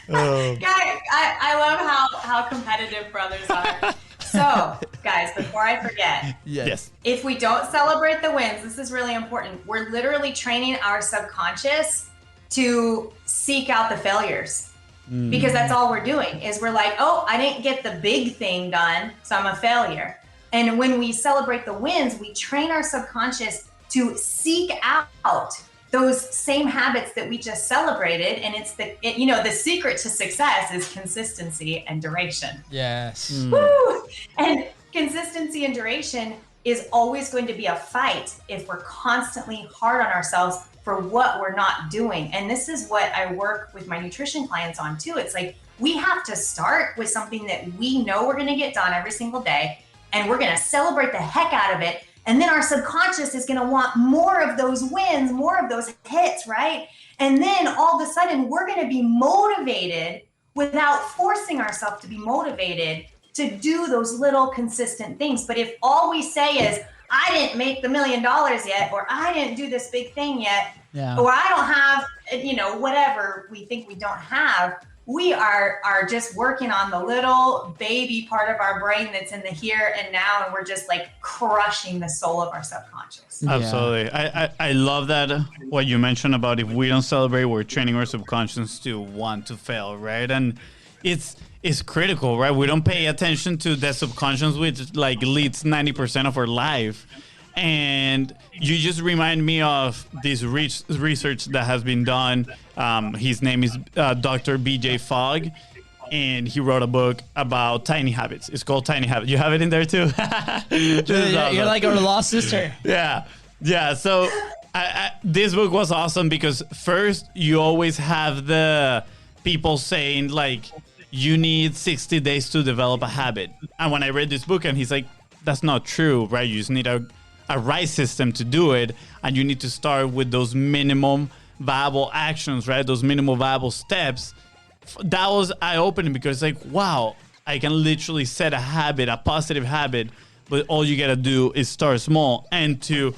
Guys, I love how competitive brothers are. So, guys, before I forget, yes, if we don't celebrate the wins, this is really important. We're literally training our subconscious to seek out the failures, because that's all we're doing is we're like, oh, I didn't get the big thing done, so I'm a failure. And when we celebrate the wins, we train our subconscious to seek out those same habits that we just celebrated. And it's the secret to success is consistency and duration. Yes. Woo! And consistency and duration is always going to be a fight if we're constantly hard on ourselves for what we're not doing. And this is what I work with my nutrition clients on too. It's like, we have to start with something that we know we're going to get done every single day, and we're going to celebrate the heck out of it. And then our subconscious is going to want more of those wins, more of those hits, right? And then all of a sudden, we're going to be motivated without forcing ourselves to be motivated to do those little consistent things. But if all we say is, I didn't make the $1 million yet, or I didn't do this big thing yet, or I don't have, whatever we think we don't have, we are just working on the little baby part of our brain that's in the here and now, and we're just like crushing the soul of our subconscious. Absolutely. I love that, what you mentioned about if we don't celebrate, we're training our subconscious to want to fail, right? And it's critical, right? We don't pay attention to the subconscious, which like leads 90% of our life. And you just remind me of this research that has been done. His name is Dr. BJ Fogg, and he wrote a book about tiny habits. It's called Tiny Habits. You have it in there too? You're like our lost sister. Yeah. So this book was awesome because first, you always have the people saying like, you need 60 days to develop a habit. And when I read this book, and he's like, that's not true, right? You just need a right system to do it, and you need to start with those minimum viable actions, right? Those minimum viable steps. That was eye-opening because like, wow, I can literally set a habit, a positive habit, but all you gotta do is start small. And to,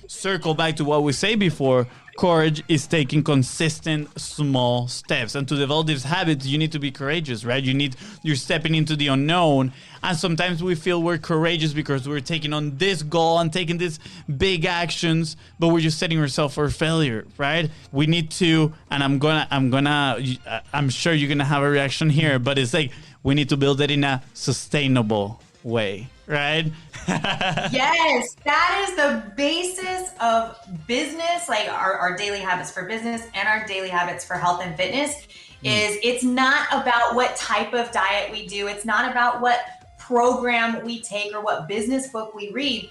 circle back to what we say before, courage is taking consistent small steps. And to develop these habits, you need to be courageous, right? You're stepping into the unknown. And sometimes we feel we're courageous because we're taking on this goal and taking these big actions, but we're just setting ourselves for failure, right? We need to, and I'm sure you're gonna have a reaction here, but it's like, we need to build it in a sustainable way, right? Yes, that is the basis of business, like our daily habits for business and our daily habits for health and fitness. It's not about what type of diet we do. It's not about what program we take or what business book we read.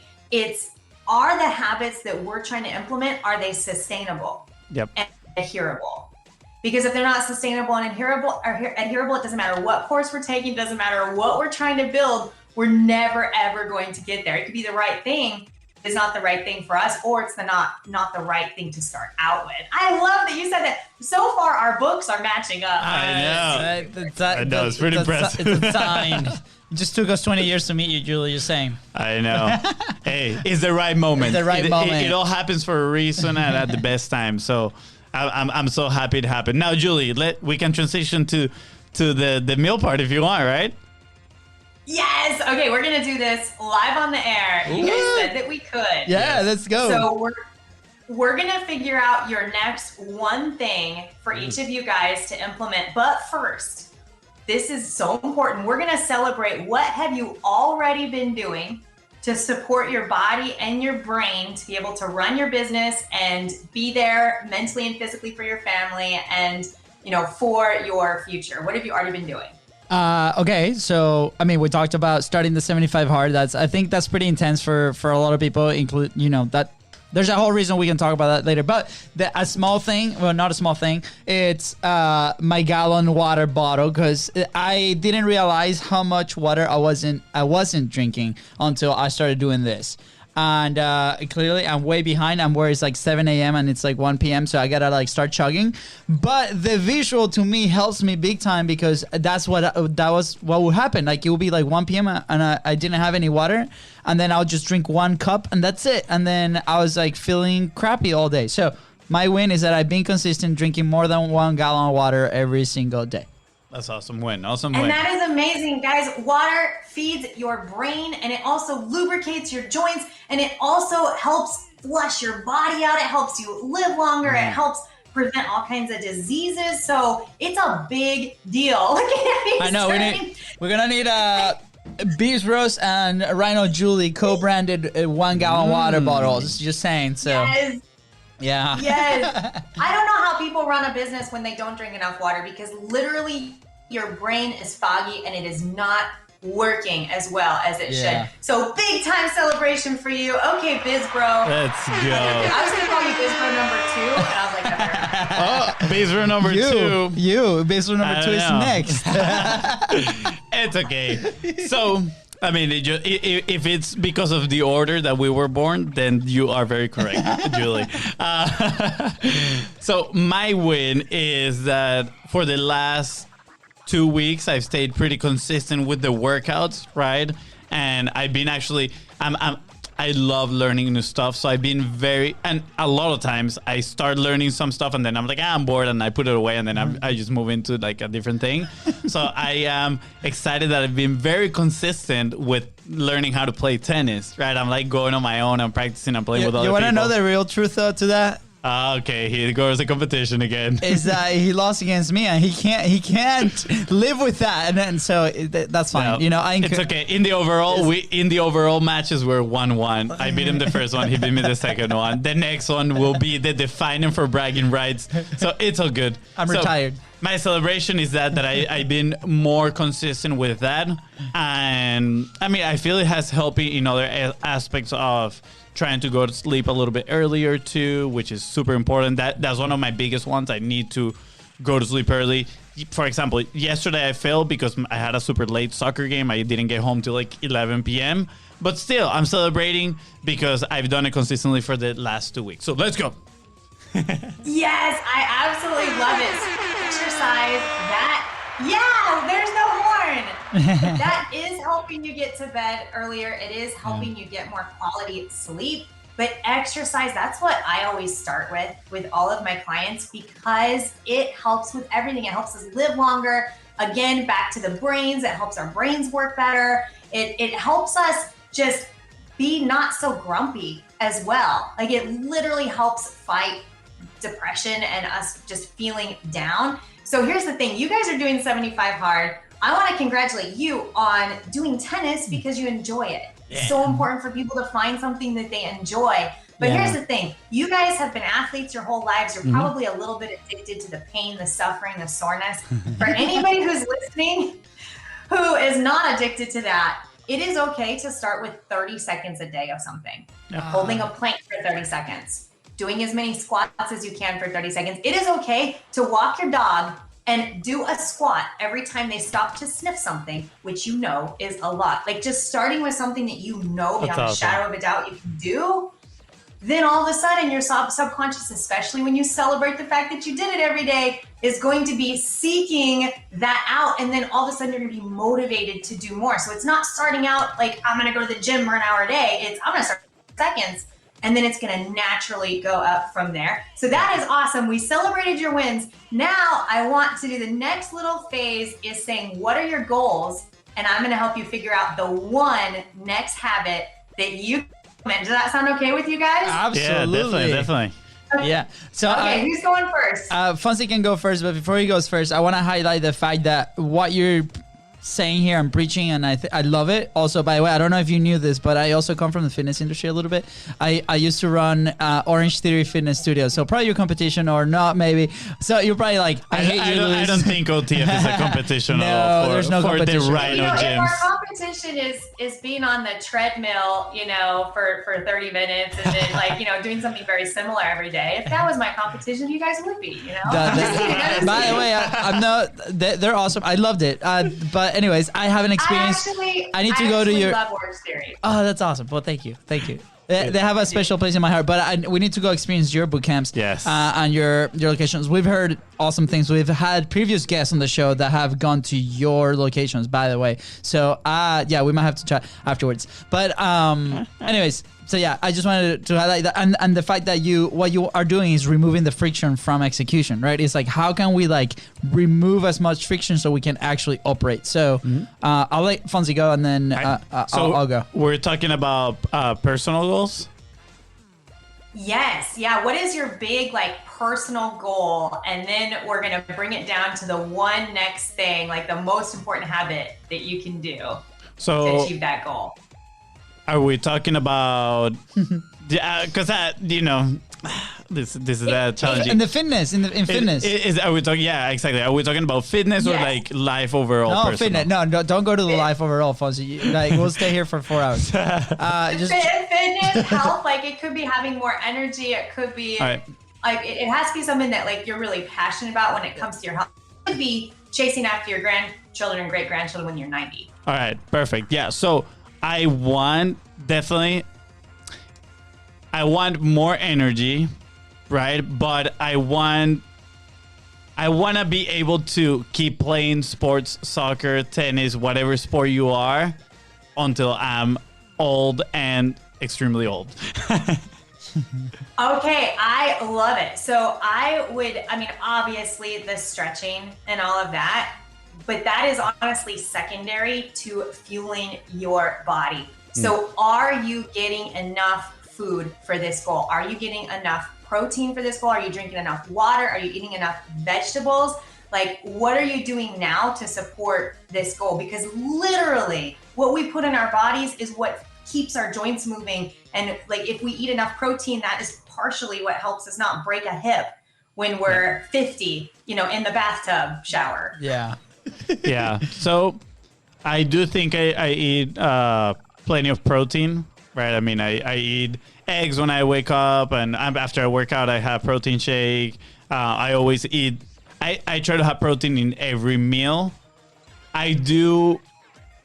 Are the habits that we're trying to implement, are they sustainable and adherable? Because if they're not sustainable and adherable, it doesn't matter what course we're taking, it doesn't matter what we're trying to build, we're never, ever going to get there. It could be the right thing, it's not the right thing for us, or it's not the right thing to start out with. I love that you said that. So far, our books are matching up. I know. I know, it's pretty impressive. It's a sign. It just took us 20 years to meet you, Julie. You're saying. I know. Hey, it's the right moment. It's the right moment. It all happens for a reason and at the best time. So I'm so happy it happened. Now, Julie, we can transition to the meal part if you want, right? Yes. Okay, we're gonna do this live on the air. You guys said that we could. Yeah, let's go. So we're gonna figure out your next one thing for each of you guys to implement. But first, this is so important. We're gonna celebrate what have you already been doing to support your body and your brain to be able to run your business and be there mentally and physically for your family and for your future. What have you already been doing? Okay, so I mean, we talked about starting the 75 hard. I think that's pretty intense for a lot of people. Include that. There's a whole reason we can talk about that later. But a small thing, well, not a small thing. It's my gallon water bottle because I didn't realize how much water I wasn't drinking until I started doing this. And clearly I'm way behind. I'm where it's like 7 a.m. and it's like 1 p.m. So I gotta like start chugging. But the visual to me helps me big time because that was what would happen. Like it would be like 1 p.m. and I didn't have any water. And then I'll just drink 1 cup and that's it. And then I was like feeling crappy all day. So my win is that I've been consistent drinking more than 1 gallon of water every single day. That's awesome win. Awesome win. And that is amazing, guys. Water feeds your brain and it also lubricates your joints and it also helps flush your body out. It helps you live longer. It helps prevent all kinds of diseases. So it's a big deal. I know. We're going to need BIZBROS and Rhino Julie co-branded 1 gallon water bottles. Just saying. So. Yes. Yeah. Yes. I don't know how people run a business when they don't drink enough water because literally your brain is foggy and it is not working as well as it should. So big time celebration for you. Okay, BIZBRO. Let's go. I was going to call you BIZBRO number 2 and I was like, oh, BIZBRO number 2. BIZBRO number 2 is next. It's okay. So, I mean, if it's because of the order that we were born, then you are very correct, Julie. So my win is that for the last 2 weeks, I've stayed pretty consistent with the workouts, right? And I've been actually, I love learning new stuff. So I've been and a lot of times I start learning some stuff and then I'm like, I'm bored and I put it away and then I just move into like a different thing. So I am excited that I've been very consistent with learning how to play tennis, right? I'm like going on my own. I'm practicing. I'm playing with other people. You want to know the real truth though to that? Okay, here goes the competition again. Is that he lost against me and he can't live with that, and then so that's fine. No, it's okay. In the overall matches we're 1-1. I beat him the first one. He beat me the second one. The next one will be the defining for bragging rights. So it's all good. I'm retired. My celebration is that I've been more consistent with that, and I mean I feel it has helped me in other aspects of trying to go to sleep a little bit earlier too, which is super important. That's one of my biggest ones. I need to go to sleep early. For example, yesterday I failed because I had a super late soccer game. I didn't get home till like 11 p.m. But still, I'm celebrating because I've done it consistently for the last 2 weeks. So let's go. Yes, I absolutely love it. Exercise, there's no horn. That is helping you get to bed earlier. It is helping you get more quality sleep. But exercise, that's what I always start with all of my clients because it helps with everything. It helps us live longer. Again, back to the brains. It helps our brains work better. It helps us just be not so grumpy as well. Like it literally helps fight depression and us just feeling down. So here's the thing. You guys are doing 75 hard. I want to congratulate you on doing tennis because you enjoy it. Yeah. It's so important for people to find something that they enjoy. But here's the thing. You guys have been athletes your whole lives. You're probably a little bit addicted to the pain, the suffering, the soreness. For anybody who's listening who is not addicted to that, it is okay to start with 30 seconds a day of something. Holding a plank for 30 seconds. Doing as many squats as you can for 30 seconds. It is okay to walk your dog and do a squat every time they stop to sniff something, which you know is a lot. Like just starting with something that you know beyond a shadow of a doubt you can do then all of a sudden your subconscious, especially when you celebrate the fact that you did it every day, is going to be seeking that out. And then all of a sudden you're going to be motivated to do more. So it's not starting out like, I'm going to go to the gym for an hour a day. It's, I'm going to start seconds. And then it's going to naturally go up from there. So that is awesome. We celebrated your wins. Now I want to do the next little phase is saying, what are your goals? And I'm going to help you figure out the one next habit that you implement. Does that sound okay with you guys? Absolutely. Yeah, definitely. Okay. Yeah. So okay, who's going first? Fonzie can go first, but before he goes first, I want to highlight the fact that what you're saying here, I'm preaching, and I love it. Also, by the way, I don't know if you knew this, but I also come from the fitness industry a little bit. I used to run Orange Theory Fitness Studio, so probably your competition or not, maybe. So you're probably like, I don't think OTF is a competition at all for, there's no competition. The Rhino gyms. If our competition is being on the treadmill, for 30 minutes and then like, doing something very similar every day. If that was my competition, you guys would be, By the way, I'm not, they're awesome. I loved it. But anyways, I have an experience. I need to go to your. I love Orange Theory. Oh, that's awesome. Well, thank you. They have a special place in my heart, but we need to go experience your boot camps. Yes. And your locations. We've heard awesome things. We've had previous guests on the show that have gone to your locations, by the way. So, we might have to chat afterwards. But anyways, so yeah, I just wanted to highlight that, and the fact that what you are doing is removing the friction from execution, right? It's like, how can we like remove as much friction so we can actually operate? So I'll let Fonzie go, and then I'll go. We're talking about personal goals. Yes. Yeah. What is your big like personal goal? And then we're going to bring it down to the one next thing, like the most important habit that you can do to achieve that goal. Are we talking about? Because this is that challenging. In the fitness, in fitness. Are we talking? Yeah, exactly. Are we talking about fitness or like life overall? No, personal? fitness. No, don't go to the life overall, Fonzie. Like, we'll stay here for 4 hours. Fitness, health. Like, it could be having more energy. It could be like it has to be something that like you're really passionate about when it comes to your health. It could be chasing after your grandchildren and great grandchildren when you're 90. All right, perfect. Yeah, so I want more energy, right? But I want to be able to keep playing sports, soccer, tennis, whatever sport you are, until I'm old and extremely old. Okay, I love it. So obviously the stretching and all of that, but that is honestly secondary to fueling your body. So are you getting enough food for this goal? Are you getting enough protein for this goal? Are you drinking enough water? Are you eating enough vegetables? Like, what are you doing now to support this goal? Because literally what we put in our bodies is what keeps our joints moving. And like, if we eat enough protein, that is partially what helps us not break a hip when we're 50, in the bathtub shower. Yeah. Yeah. So I do think I eat plenty of protein, right? I mean, I eat eggs when I wake up, and after I work out, I have protein shake. I always eat. I try to have protein in every meal.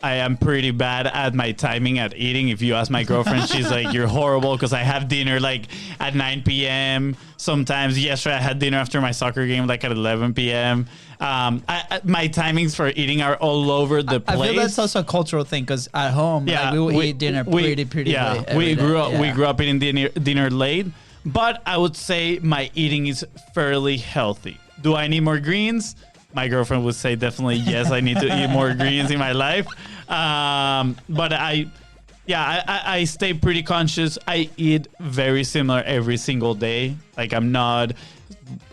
I am pretty bad at my timing at eating. If you ask my girlfriend, she's like, you're horrible, because I have dinner like at 9 p.m. Sometimes yesterday I had dinner after my soccer game like at 11 p.m. My timings for eating are all over the place. I feel that's also a cultural thing, because at home, we will eat dinner pretty late. We grew up eating dinner late, but I would say my eating is fairly healthy. Do I need more greens? My girlfriend would say definitely yes, I need to eat more greens in my life. But I stay pretty conscious. I eat very similar every single day. Like, I'm not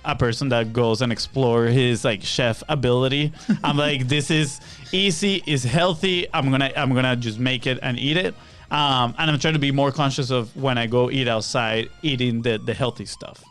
a person that goes and explore his like chef ability. I'm like, this is easy, is healthy. I'm gonna just make it and eat it. And I'm trying to be more conscious of when I go eat outside, eating the healthy stuff.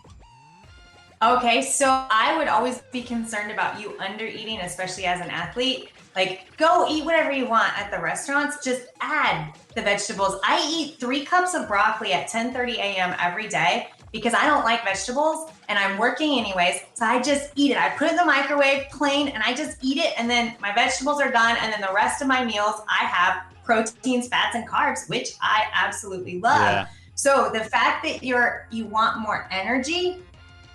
Okay, so I would always be concerned about you under eating, especially as an athlete. Like, go eat whatever you want at the restaurants, just add the vegetables. I eat 3 cups of broccoli at 10:30 a.m. every day because I don't like vegetables and I'm working anyways. So I just eat it. I put it in the microwave plain and I just eat it, and then my vegetables are done, and then the rest of my meals I have proteins, fats, and carbs, which I absolutely love. Yeah. So the fact that you want more energy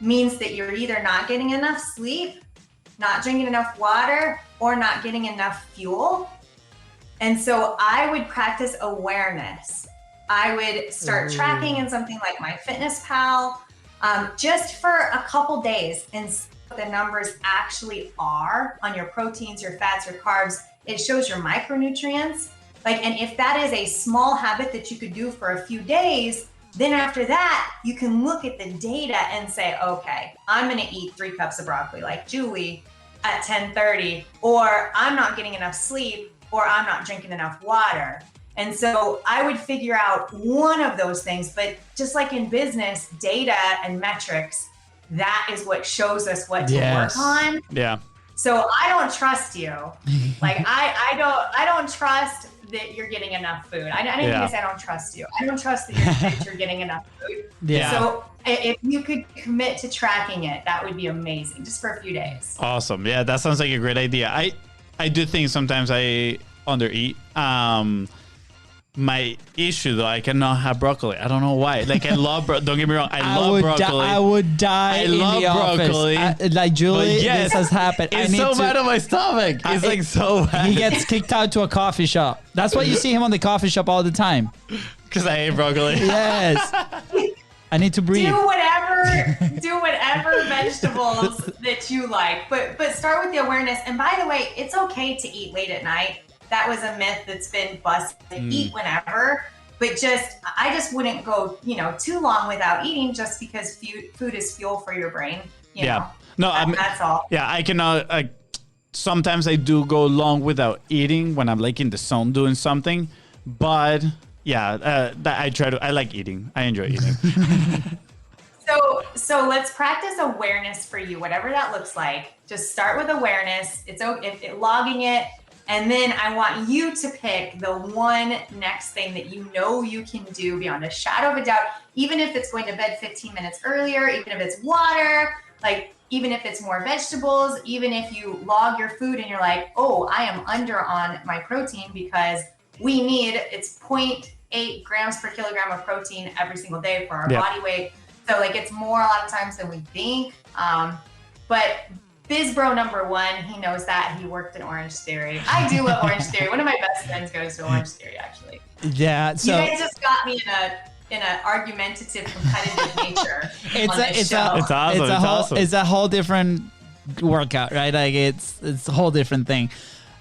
means that you're either not getting enough sleep, not drinking enough water, or not getting enough fuel. And so I would practice awareness. I would start tracking in something like MyFitnessPal, just for a couple days, and see what the numbers actually are on your proteins, your fats, your carbs. It shows your micronutrients. And if that is a small habit that you could do for a few days, then after that, you can look at the data and say, okay, I'm gonna eat 3 cups of broccoli like Julie at 10:30, or I'm not getting enough sleep, or I'm not drinking enough water. And so I would figure out one of those things, but just like in business, data and metrics, that is what shows us what to work on. Yeah. So I don't trust you. I don't trust that you're getting enough food. I didn't even say I don't trust you. I don't trust that you're getting enough food. Yeah. So if you could commit to tracking it, that would be amazing, just for a few days. Awesome. Yeah, that sounds like a great idea. I do think sometimes I undereat. My issue though, I cannot have broccoli. I don't know why. I love don't get me wrong. I love broccoli. I would die in the broccoli. office. Julie, this has happened. It's so bad on my stomach. It's so bad. He gets kicked out to a coffee shop. That's why you see him on the coffee shop all the time. Because I hate broccoli. Yes. I need to breathe. Do whatever vegetables that you like, but start with the awareness. And by the way, it's okay to eat late at night. That was a myth that's been busted. Eat whenever, but I just wouldn't go, too long without eating, just because food is fuel for your brain. You know? No, that's all. Yeah, I cannot. Sometimes I do go long without eating when I'm in the zone doing something, but I like eating. I enjoy eating. So let's practice awareness for you, whatever that looks like. Just start with awareness. It's okay, logging it. And then I want you to pick the one next thing that you can do beyond a shadow of a doubt, even if it's going to bed 15 minutes earlier, even if it's water, even if it's more vegetables, even if you log your food and you're like, oh, I am under on my protein because it's 0.8 grams per kilogram of protein every single day for our body weight. So it's more a lot of times than we think. But BIZBRO number 1, he knows that. He worked in Orange Theory. I do love Orange Theory. One of my best friends goes to Orange Theory, actually. Yeah. So you guys just got me in an argumentative, competitive nature. It's awesome. It's a whole different workout, right? It's a whole different thing.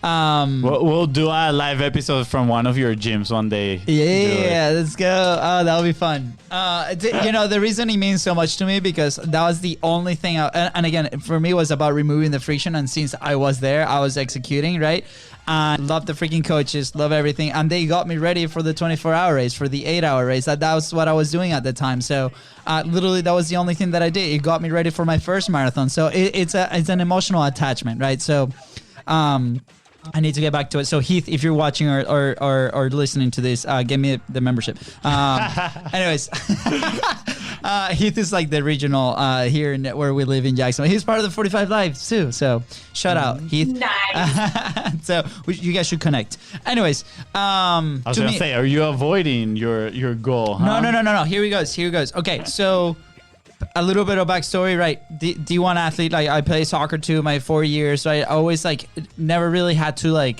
We'll do a live episode from one of your gyms one day. Yeah, let's go. Oh, that'll be fun. The reason it means so much to me because that was the only thing. And again, for me, it was about removing the friction. And since I was there, I was executing, right? And love the freaking coaches, love everything. And they got me ready for the 24-hour race, for the 8-hour race. That was what I was doing at the time. So literally, that was the only thing that I did. It got me ready for my first marathon. So it's an emotional attachment, right? So I need to get back to it. So Heath, if you're watching or listening to this, give me the membership. Anyways, Heath is the regional here where we live in Jacksonville. He's part of the 45 Live too. So shout out, Heath. Nice. So you guys should connect. Anyways, I was gonna say, are you avoiding your goal? Huh? No. Here we goes. Okay, so a little bit of backstory, right? D1 athlete, I play soccer too, my 4 years, right? I always never really had to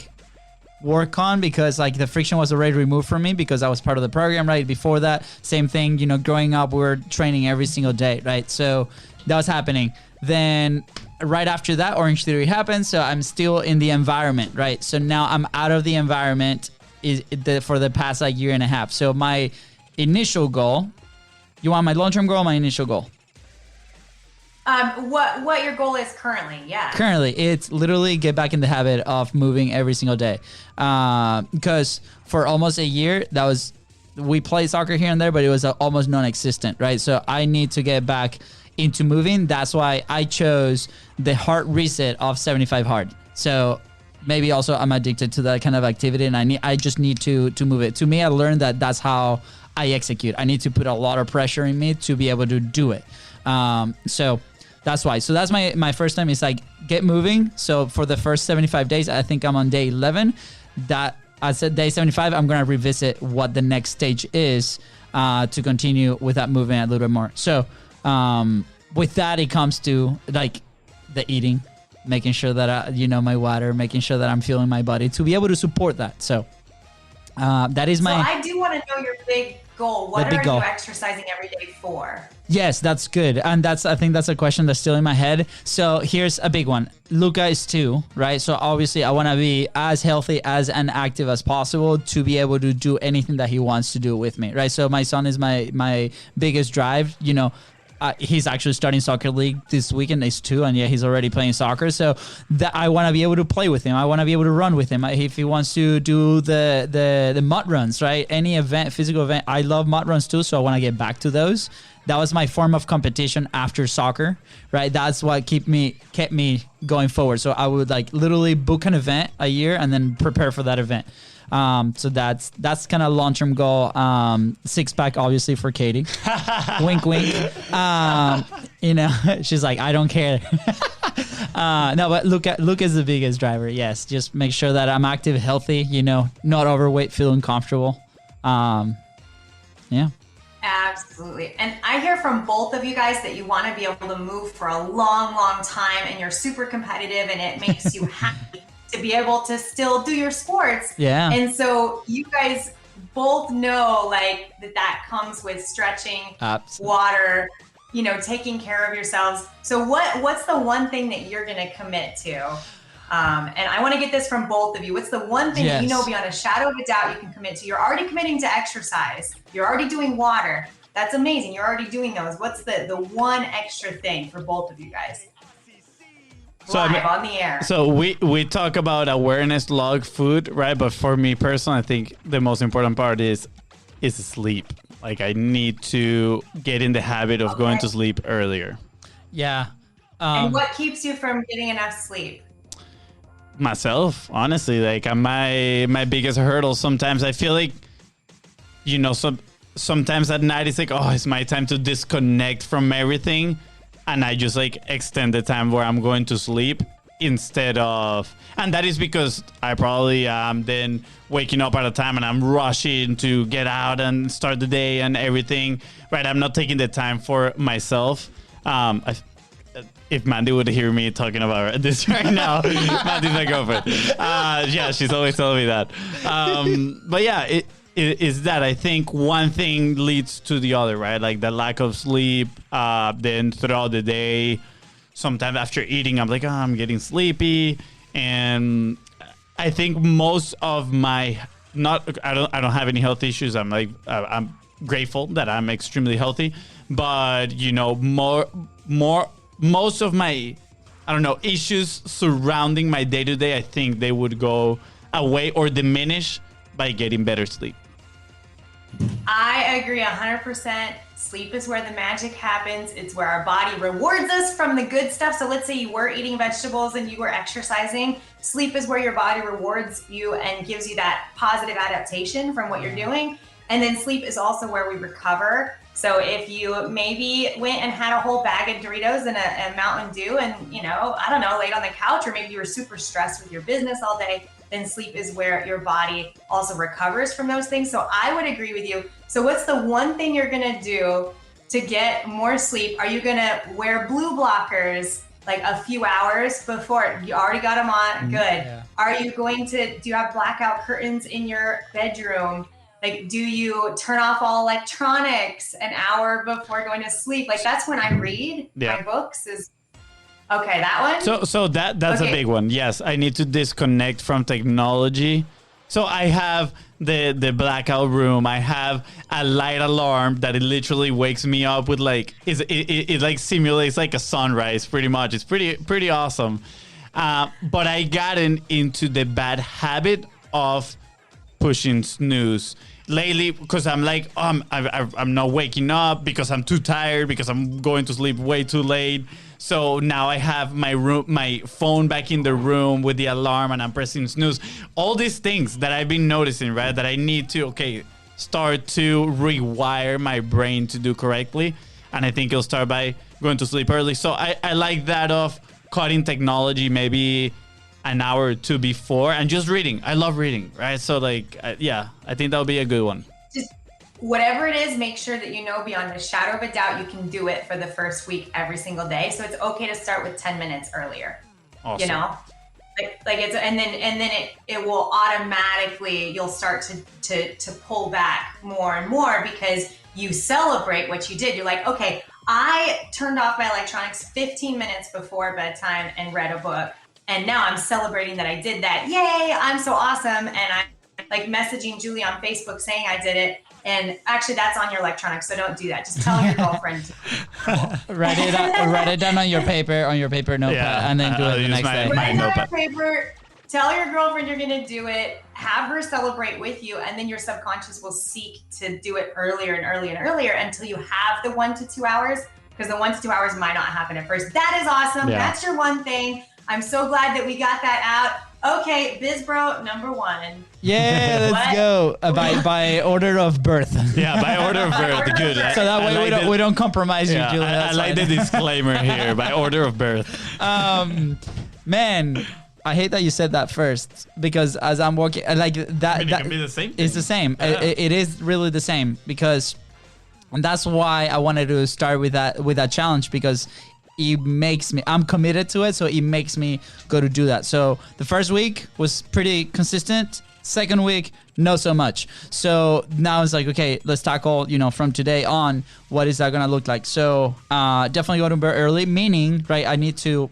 work on because the friction was already removed from me because I was part of the program, right? Before that, same thing, growing up, we were training every single day, right? So that was happening. Then right after that, Orange Theory happened. So I'm still in the environment, right? So now I'm out of the environment for the past year and a half. So my initial goal, you want my long-term goal or my initial goal? What your goal is currently, yeah. Currently, it's literally get back in the habit of moving every single day. Because for almost a year, we played soccer here and there, but it was almost non-existent, right? So I need to get back into moving. That's why I chose the heart reset of 75 hard. So maybe also I'm addicted to that kind of activity and I just need to move it. To me, I learned that that's how I execute. I need to put a lot of pressure in me to be able to do it. So that's why. So that's my first time is get moving. So for the first 75 days, I think I'm on day 11. That I said day 75, I'm going to revisit what the next stage is. to continue with that movement a little bit more. So with that, it comes to like the eating, making sure that my water, making sure that I'm feeling my body to be able to support that. So that is my. So I do want to know your big goal. What are you exercising every day for? Yes, that's good. And I think that's a question that's still in my head. So here's a big one. Luca is 2, right? So obviously I want to be as healthy and active as possible to be able to do anything that he wants to do with me, right? So my son is my biggest drive, he's actually starting soccer league this weekend. He's 2, and he's already playing soccer. So that I want to be able to play with him. I want to be able to run with him. If he wants to do the mud runs, right? Any event, physical event. I love mud runs too, so I want to get back to those. That was my form of competition after soccer, right? That's what kept me going forward. So I would like literally book an event a year and then prepare for that event. So that's kind of long-term goal. 6-pack obviously for Katie. Wink, wink. She's like, I don't care. No, but Luke is the biggest driver. Yes, just make sure that I'm active, healthy. Not overweight, feeling comfortable. Yeah. Absolutely. And I hear from both of you guys that you want to be able to move for a long, long time, and you're super competitive, and it makes you happy to be able to still do your sports. Yeah. And so you guys both know like that comes with stretching, water, taking care of yourselves. So what's the one thing that you're going to commit to? And I want to get this from both of you. What's the one thing that beyond a shadow of a doubt you can commit to? You're already committing to exercise. You're already doing water. That's amazing. You're already doing those. What's the one extra thing for both of you guys? Live on the air. So we talk about awareness log food, right? But for me personally, I think the most important part is sleep. Like I need to get in the habit of going to sleep earlier. Yeah. And what keeps you from getting enough sleep? Myself, honestly, like my biggest hurdle. Sometimes I feel like, sometimes at night it's like, oh, it's my time to disconnect from everything. And I just like extend the time where I'm going to sleep instead of, and that is because I probably am then waking up at a time and I'm rushing to get out and start the day and everything, right? I'm not taking the time for myself. If Mandy would hear me talking about this right now, Mandy's my girlfriend. She's always telling me that. But yeah, it is that I think one thing leads to the other, right? Like the lack of sleep, then throughout the day, sometimes after eating, I'm like, I'm getting sleepy. And I think most of I don't have any health issues. I'm like, I'm grateful that I'm extremely healthy, but most of my, issues surrounding my day-to-day, I think they would go away or diminish by getting better sleep. I agree 100%. Sleep is where the magic happens. It's where our body rewards us from the good stuff. So let's say you were eating vegetables and you were exercising. Sleep is where your body rewards you and gives you that positive adaptation from what you're doing. And then sleep is also where we recover. So if you maybe went and had a whole bag of Doritos and a Mountain Dew and, laid on the couch, or maybe you were super stressed with your business all day, then sleep is where your body also recovers from those things. So I would agree with you. So what's the one thing you're going to do to get more sleep? Are you going to wear blue blockers like a few hours before? You already got them on? Good. Yeah. Are you do you have blackout curtains in your bedroom? Like, do you turn off all electronics an hour before going to sleep? Like, that's when I read my books okay, that one? So that's a big one. Yes, I need to disconnect from technology. So I have the blackout room. I have a light alarm that it literally wakes me up with it like simulates like a sunrise pretty much. It's pretty awesome. But I got into the bad habit of pushing snooze lately because I'm like, I'm not waking up because I'm too tired, because I'm going to sleep way too late. So now I have my phone back in the room with the alarm and I'm pressing snooze. All these things that I've been noticing, right? That I need to, start to rewire my brain to do correctly. And I think it'll start by going to sleep early. So I like that of cutting technology maybe an hour or two before and just reading. I love reading, right? So I think that'll be a good one. whatever it is, make sure that you know beyond a shadow of a doubt you can do it for the first week every single day. So it's okay to start with 10 minutes earlier. Awesome. You know, like it's and then it will automatically, you'll start to pull back more and more because you celebrate what you did. You're like, okay, I turned off my electronics 15 minutes before bedtime and read a book, and now I'm celebrating that I did that. Yay, I'm so awesome. And I'm like messaging Julie on Facebook saying I did it. And actually, that's on your electronics, so don't do that. Just tell your girlfriend. Write it down on your paper notepad, and then do it the next day. Write it down on paper. Tell your girlfriend you're gonna do it. Have her celebrate with you, and then your subconscious will seek to do it earlier and earlier and earlier until you have the 1 to 2 hours. Because the 1 to 2 hours might not happen at first. That is awesome. Yeah. That's your one thing. I'm so glad that we got that out. Okay, BizBro number 1. Yeah, let's go by order of birth. Yeah, by order of birth. Good. So that way we don't compromise you, Julie. I like the disclaimer here. By order of birth. Man, I hate that you said that first, because as I'm working, like that, it can be the same thing. It's the same. Yeah. It is really the same, because that's why I wanted to start with that challenge, because it makes me, I'm committed to it, so it makes me go to do that. So the first week was pretty consistent. Second week, not so much. So now it's like, okay, let's tackle, from today on, what is that going to look like? So definitely go to bed early, meaning, right, I need to,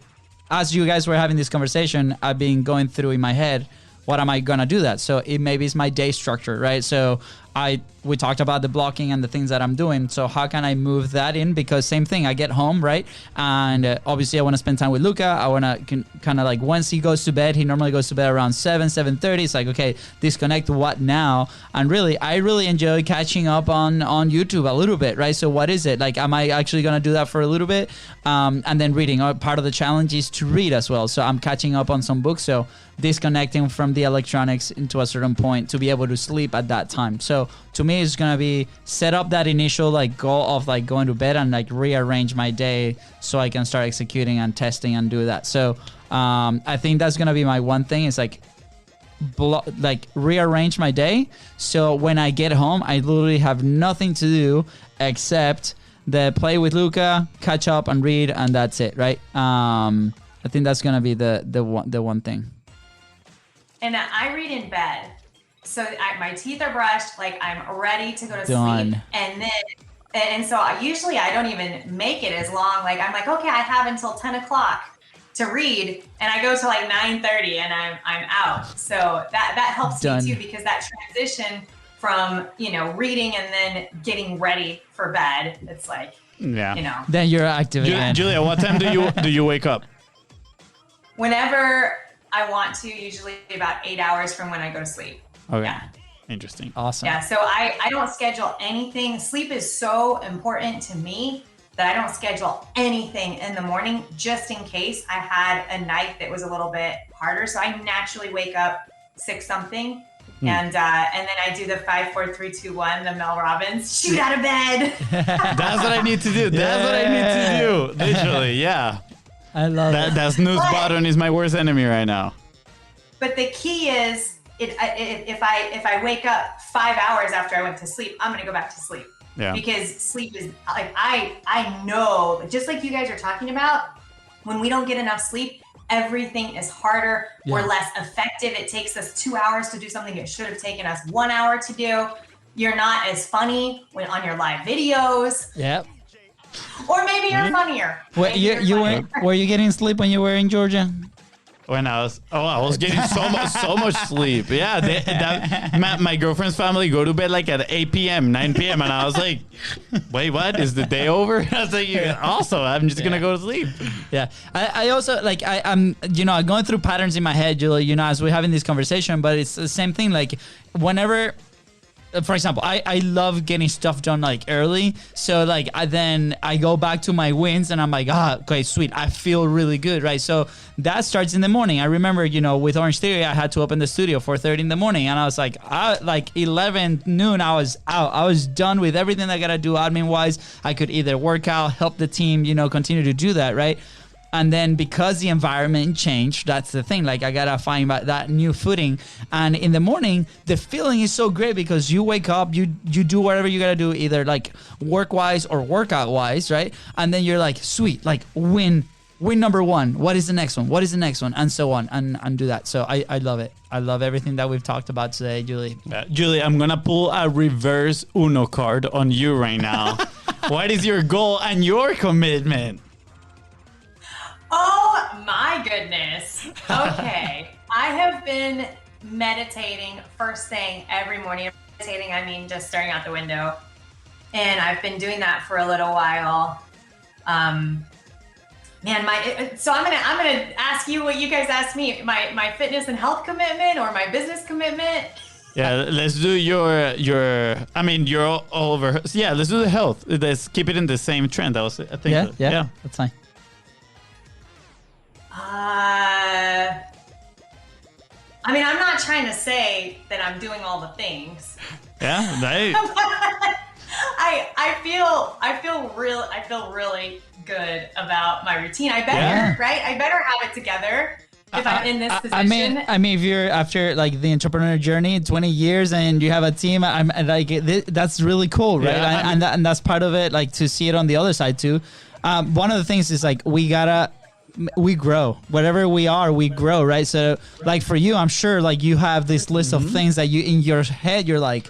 as you guys were having this conversation, I've been going through in my head, what am I going to do that? So maybe it's my day structure, right? So we talked about the blocking and the things that I'm doing. So how can I move that in? Because same thing, I get home, right? And obviously I want to spend time with Luca. I want to kind of like, once he goes to bed, he normally goes to bed around 7:30. It's like, okay, disconnect, what now? And I really enjoy catching up on YouTube a little bit, right? So what is it? Like, am I actually going to do that for a little bit? And then reading. Part of the challenge is to read as well. So I'm catching up on some books. So disconnecting from the electronics into a certain point to be able to sleep at that time. So to me, it's going to be set up that initial like goal of like going to bed and like rearrange my day so I can start executing and testing and do that. So I think that's going to be my one thing, is like rearrange my day. So when I get home, I literally have nothing to do except play with Luca, catch up and read, and that's it, right? I think that's going to be the one thing. And I read in bed. So my teeth are brushed, like I'm ready to go to Done. sleep. And so usually I don't even make it as long. Like I'm like, okay, I have until 10 o'clock to read, and I go to like 9:30 and I'm out. So that helps Done. me too, because that transition from, reading and then getting ready for bed, it's like, Then you're active again. Julia, what time do you wake up? Whenever I want to, usually about 8 hours from when I go to sleep. Okay. Yeah. Interesting. Awesome. Yeah. So I don't schedule anything. Sleep is so important to me that I don't schedule anything in the morning, just in case I had a night that was a little bit harder. So I naturally wake up 6 something. And then I do the 5, 4, 3, 2, 1, the Mel Robbins, shoot out of bed. That's what I need to do. That's what I need to do. Literally. Yeah. I love it. That snooze button is my worst enemy right now. But the key is, if I wake up 5 hours after I went to sleep, I'm gonna go back to sleep. Yeah. Because sleep is like, I know, just like you guys are talking about, when we don't get enough sleep, everything is harder. Yeah. We're less effective. It takes us 2 hours to do something it should have taken us 1 hour to do. You're not as funny when on your live videos. Yep. Or maybe you're funnier. Were you getting sleep when you were in Georgia? When I was getting so much sleep. Yeah, my girlfriend's family go to bed like at 8 p.m., 9 p.m. And I was like, wait, what? Is the day over? I was like, also, I'm just going to go to sleep. Yeah. I also, like, I'm going through patterns in my head, Julie, as we're having this conversation, but it's the same thing. Like, whenever... For example, I love getting stuff done like early. So like I go back to my wins and I'm like, okay, sweet. I feel really good, right? So that starts in the morning. I remember, with Orange Theory, I had to open the studio 4:30 in the morning. And I was like 11 noon, I was out. I was done with everything I got to do admin wise. I could either work out, help the team, continue to do that, right? And then because the environment changed, that's the thing. Like I gotta find that new footing. And in the morning, the feeling is so great because you wake up, you do whatever you gotta do, either like work wise or workout wise, right? And then you're like, sweet, like win number one. What is the next one? What is the next one? And so on, and do that. So I love it. I love everything that we've talked about today, Julie. Julie, I'm gonna pull a reverse Uno card on you right now. What is your goal and your commitment? Oh my goodness. Okay. I have been meditating first thing every morning. Meditating, I mean just staring out the window. And I've been doing that for a little while. So I'm gonna ask you what you guys asked me, my fitness and health commitment or my business commitment. Yeah, let's do your I mean, you're all over. Yeah, let's do the health. Let's keep it in the same trend. That was, I think. Yeah, that's fine. I mean, I'm not trying to say that I'm doing all the things. Yeah, nice. I feel really good about my routine. I better, right? I better have it together if I'm in this position. I mean, if you're after like the entrepreneur journey, 20 years, and you have a team, I'm like that's really cool, right? Yeah, and that's part of it. Like to see it on the other side too. One of the things is like we grow. Whatever we are, we grow, right? So like for you, I'm sure like you have this list of things that you in your head, you're like,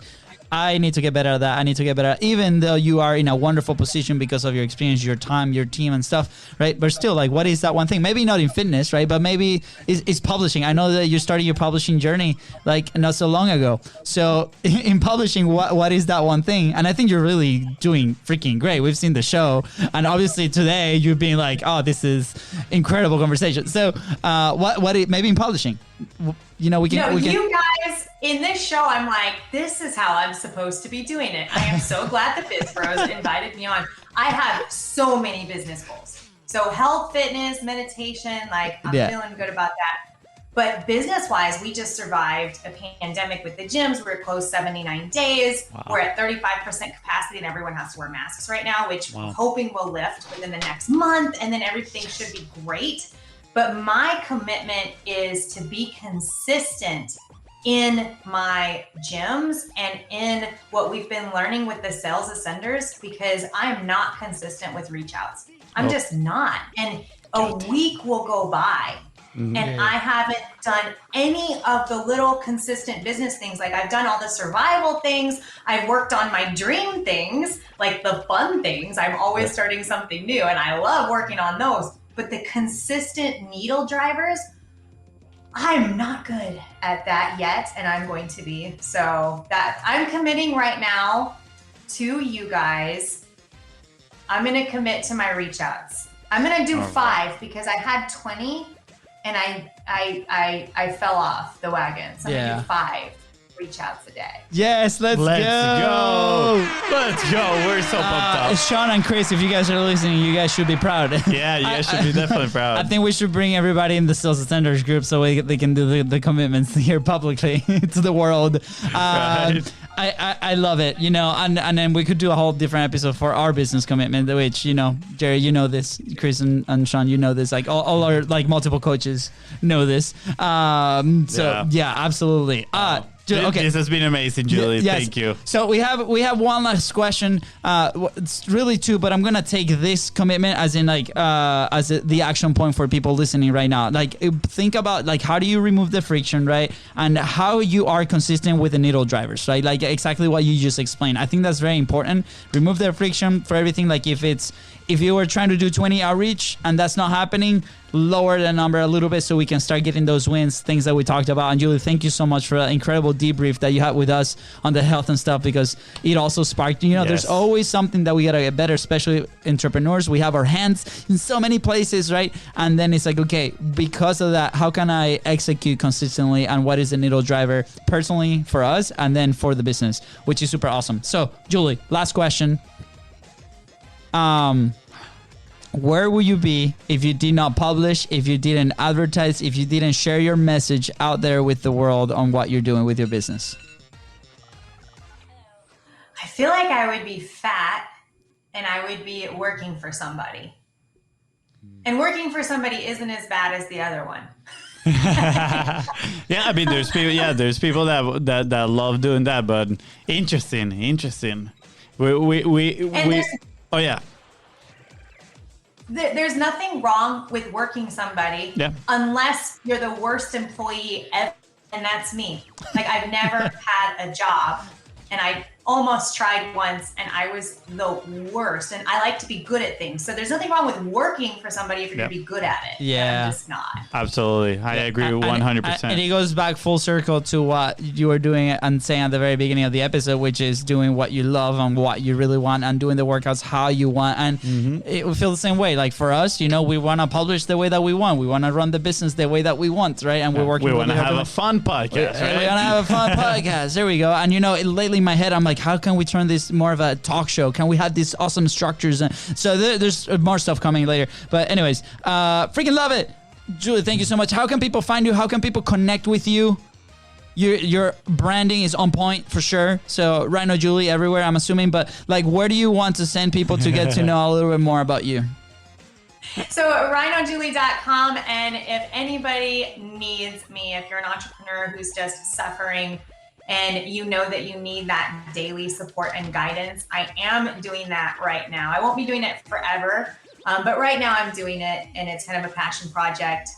I need to get better at that. I need to get better at, even though you are in a wonderful position because of your experience, your time, your team and stuff, right? But still, like, what is that one thing? Maybe not in fitness, right? But maybe it's publishing. I know that you started your publishing journey like not so long ago. So in publishing, what is that one thing? And I think you're really doing freaking great. We've seen the show. And obviously today you've been like, oh, this is incredible conversation. So maybe in publishing, you guys in this show, I'm like, this is how I'm supposed to be doing it. I am so glad that BIZBROS invited me on. I have so many business goals. So health, fitness, meditation, like I'm feeling good about that. But business-wise, we just survived a pandemic with the gyms. We were closed 79 days. Wow. We're at 35% capacity and everyone has to wear masks right now, which I'm hoping will lift within the next month. And then everything should be great. But my commitment is to be consistent in my gyms and in what we've been learning with the sales ascenders, because I'm not consistent with reach outs. I'm just not. And a week will go by and I haven't done any of the little consistent business things. Like I've done all the survival things. I've worked on my dream things, like the fun things. I'm always starting something new and I love working on those. But the consistent needle drivers, I'm not good at that yet, and I'm going to be. So that I'm committing right now to you guys. I'm going to commit to my reach outs. I'm going to do 5 because I had 20 and I fell off the wagon. So I'm going to do 5 reach outs a day. Yes, let's go. Let's go. We're so pumped up. Sean and Chris, if you guys are listening, you guys should be proud. Yeah, you guys should be definitely proud. I think we should bring everybody in the sales ascenders group so they can do the commitments here publicly to the world. Right. I love it, and then we could do a whole different episode for our business commitment, which, Jerry, you know this, Chris and Sean, you know this, like all our like multiple coaches know this. Yeah, absolutely. Okay. This has been amazing, Julie. Yes. Thank you. So we have one last question. It's really 2, but I'm gonna take this commitment as in like the action point for people listening right now. Like think about like how do you remove the friction, right? And how you are consistent with the needle drivers, right? Like exactly what you just explained. I think that's very important. Remove the friction for everything. Like if you were trying to do 20 outreach and that's not happening, lower the number a little bit so we can start getting those wins, things that we talked about. And Julie, thank you so much for that incredible debrief that you had with us on the health and stuff, because it also sparked, there's always something that we got to get better, especially entrepreneurs. We have our hands in so many places, right? And then it's like, okay, because of that, how can I execute consistently, and what is the needle driver personally for us and then for the business, which is super awesome. So Julie, last question. Where would you be if you did not publish, if you didn't advertise, if you didn't share your message out there with the world on what you're doing with your business? I feel like I would be fat and I would be working for somebody. And working for somebody isn't as bad as the other one. Yeah, I mean, there's people. Yeah, there's people that love doing that. But interesting. Oh yeah. There's nothing wrong with working somebody unless you're the worst employee ever, and that's me. Like, I've never had a job, and I almost tried once, and I was the worst. And I like to be good at things. So there's nothing wrong with working for somebody if you're going to be good at it. Yeah. I'm just not. Absolutely. I agree 100%. And it goes back full circle to what you were doing and saying at the very beginning of the episode, which is doing what you love and what you really want and doing the workouts how you want. And it will feel the same way. Like for us, you know, we want to publish the way that we want. We want to run the business the way that we want, right? And we're working. We want to have a fun podcast, right? We want to have a fun podcast. There we go. And you know, lately in my head, I'm like, how can we turn this more of a talk show? Can we have these awesome structures? And so there's more stuff coming later. But anyways, freaking love it. Julie, thank you so much. How can people find you? How can people connect with you? Your branding is on point for sure. So Rhino Julie everywhere, I'm assuming. But like, where do you want to send people to get to know a little bit more about you? So rhinojulie.com. And if anybody needs me, if you're an entrepreneur who's just suffering and you know that you need that daily support and guidance, I am doing that right now. I won't be doing it forever, but right now I'm doing it, and it's kind of a passion project.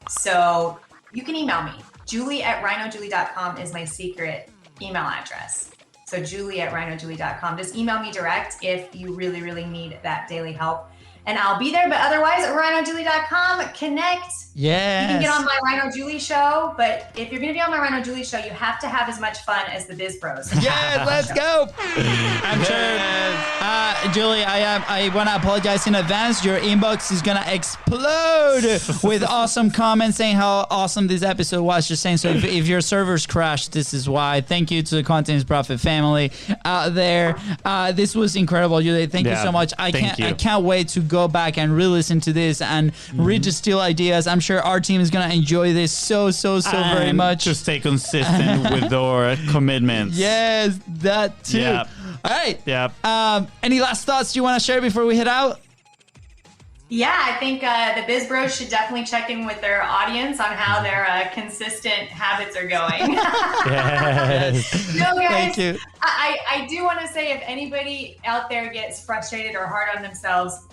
So you can email me. Julie@rhinojulie.com is my secret email address. So Julie@rhinojulie.com. Just email me direct if you really, really need that daily help. And I'll be there, but otherwise, rhinojulie.com, connect. Yes. You can get on my Rhino Julie show, but if you're going to be on my Rhino Julie show, you have to have as much fun as the BIZBROS. Yes, let's go. I'm sure. Julie, I want to apologize in advance. Your inbox is going to explode with awesome comments saying how awesome this episode was. Just saying, so if your servers crash, this is why. Thank you to the Content Profit family out there. This was incredible, Julie. Thank you so much. I can't wait to go back and re-listen to this and redistill ideas. I'm sure our team is going to enjoy this so very much. Just stay consistent with our commitments. Yes, that too. Yep. All right. Yep. Any last thoughts you want to share before we head out? Yeah, I think the BIZBROS should definitely check in with their audience on how their consistent habits are going. Yes. No, guys, thank you. I do want to say, if anybody out there gets frustrated or hard on themselves,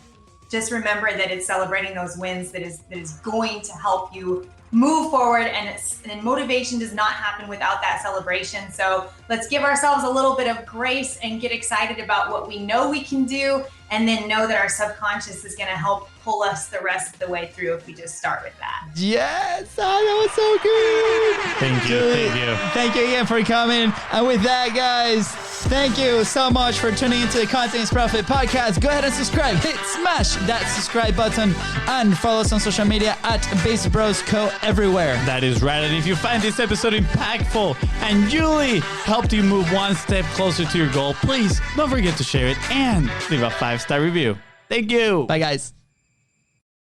just remember that it's celebrating those wins that is going to help you move forward, and motivation does not happen without that celebration. So let's give ourselves a little bit of grace and get excited about what we know we can do, and then know that our subconscious is going to help pull us the rest of the way through if we just start with that. Yes, that was so good. Thank you. Thank you again for coming. And with that, guys, thank you so much for tuning into the Content Profit podcast. Go ahead and subscribe. Smash that subscribe button and follow us on social media at BIZBROS Co everywhere. That is right. And if you find this episode impactful and Julie helped you move one step closer to your goal, please don't forget to share it and leave a 5-star review. Thank you. Bye, guys.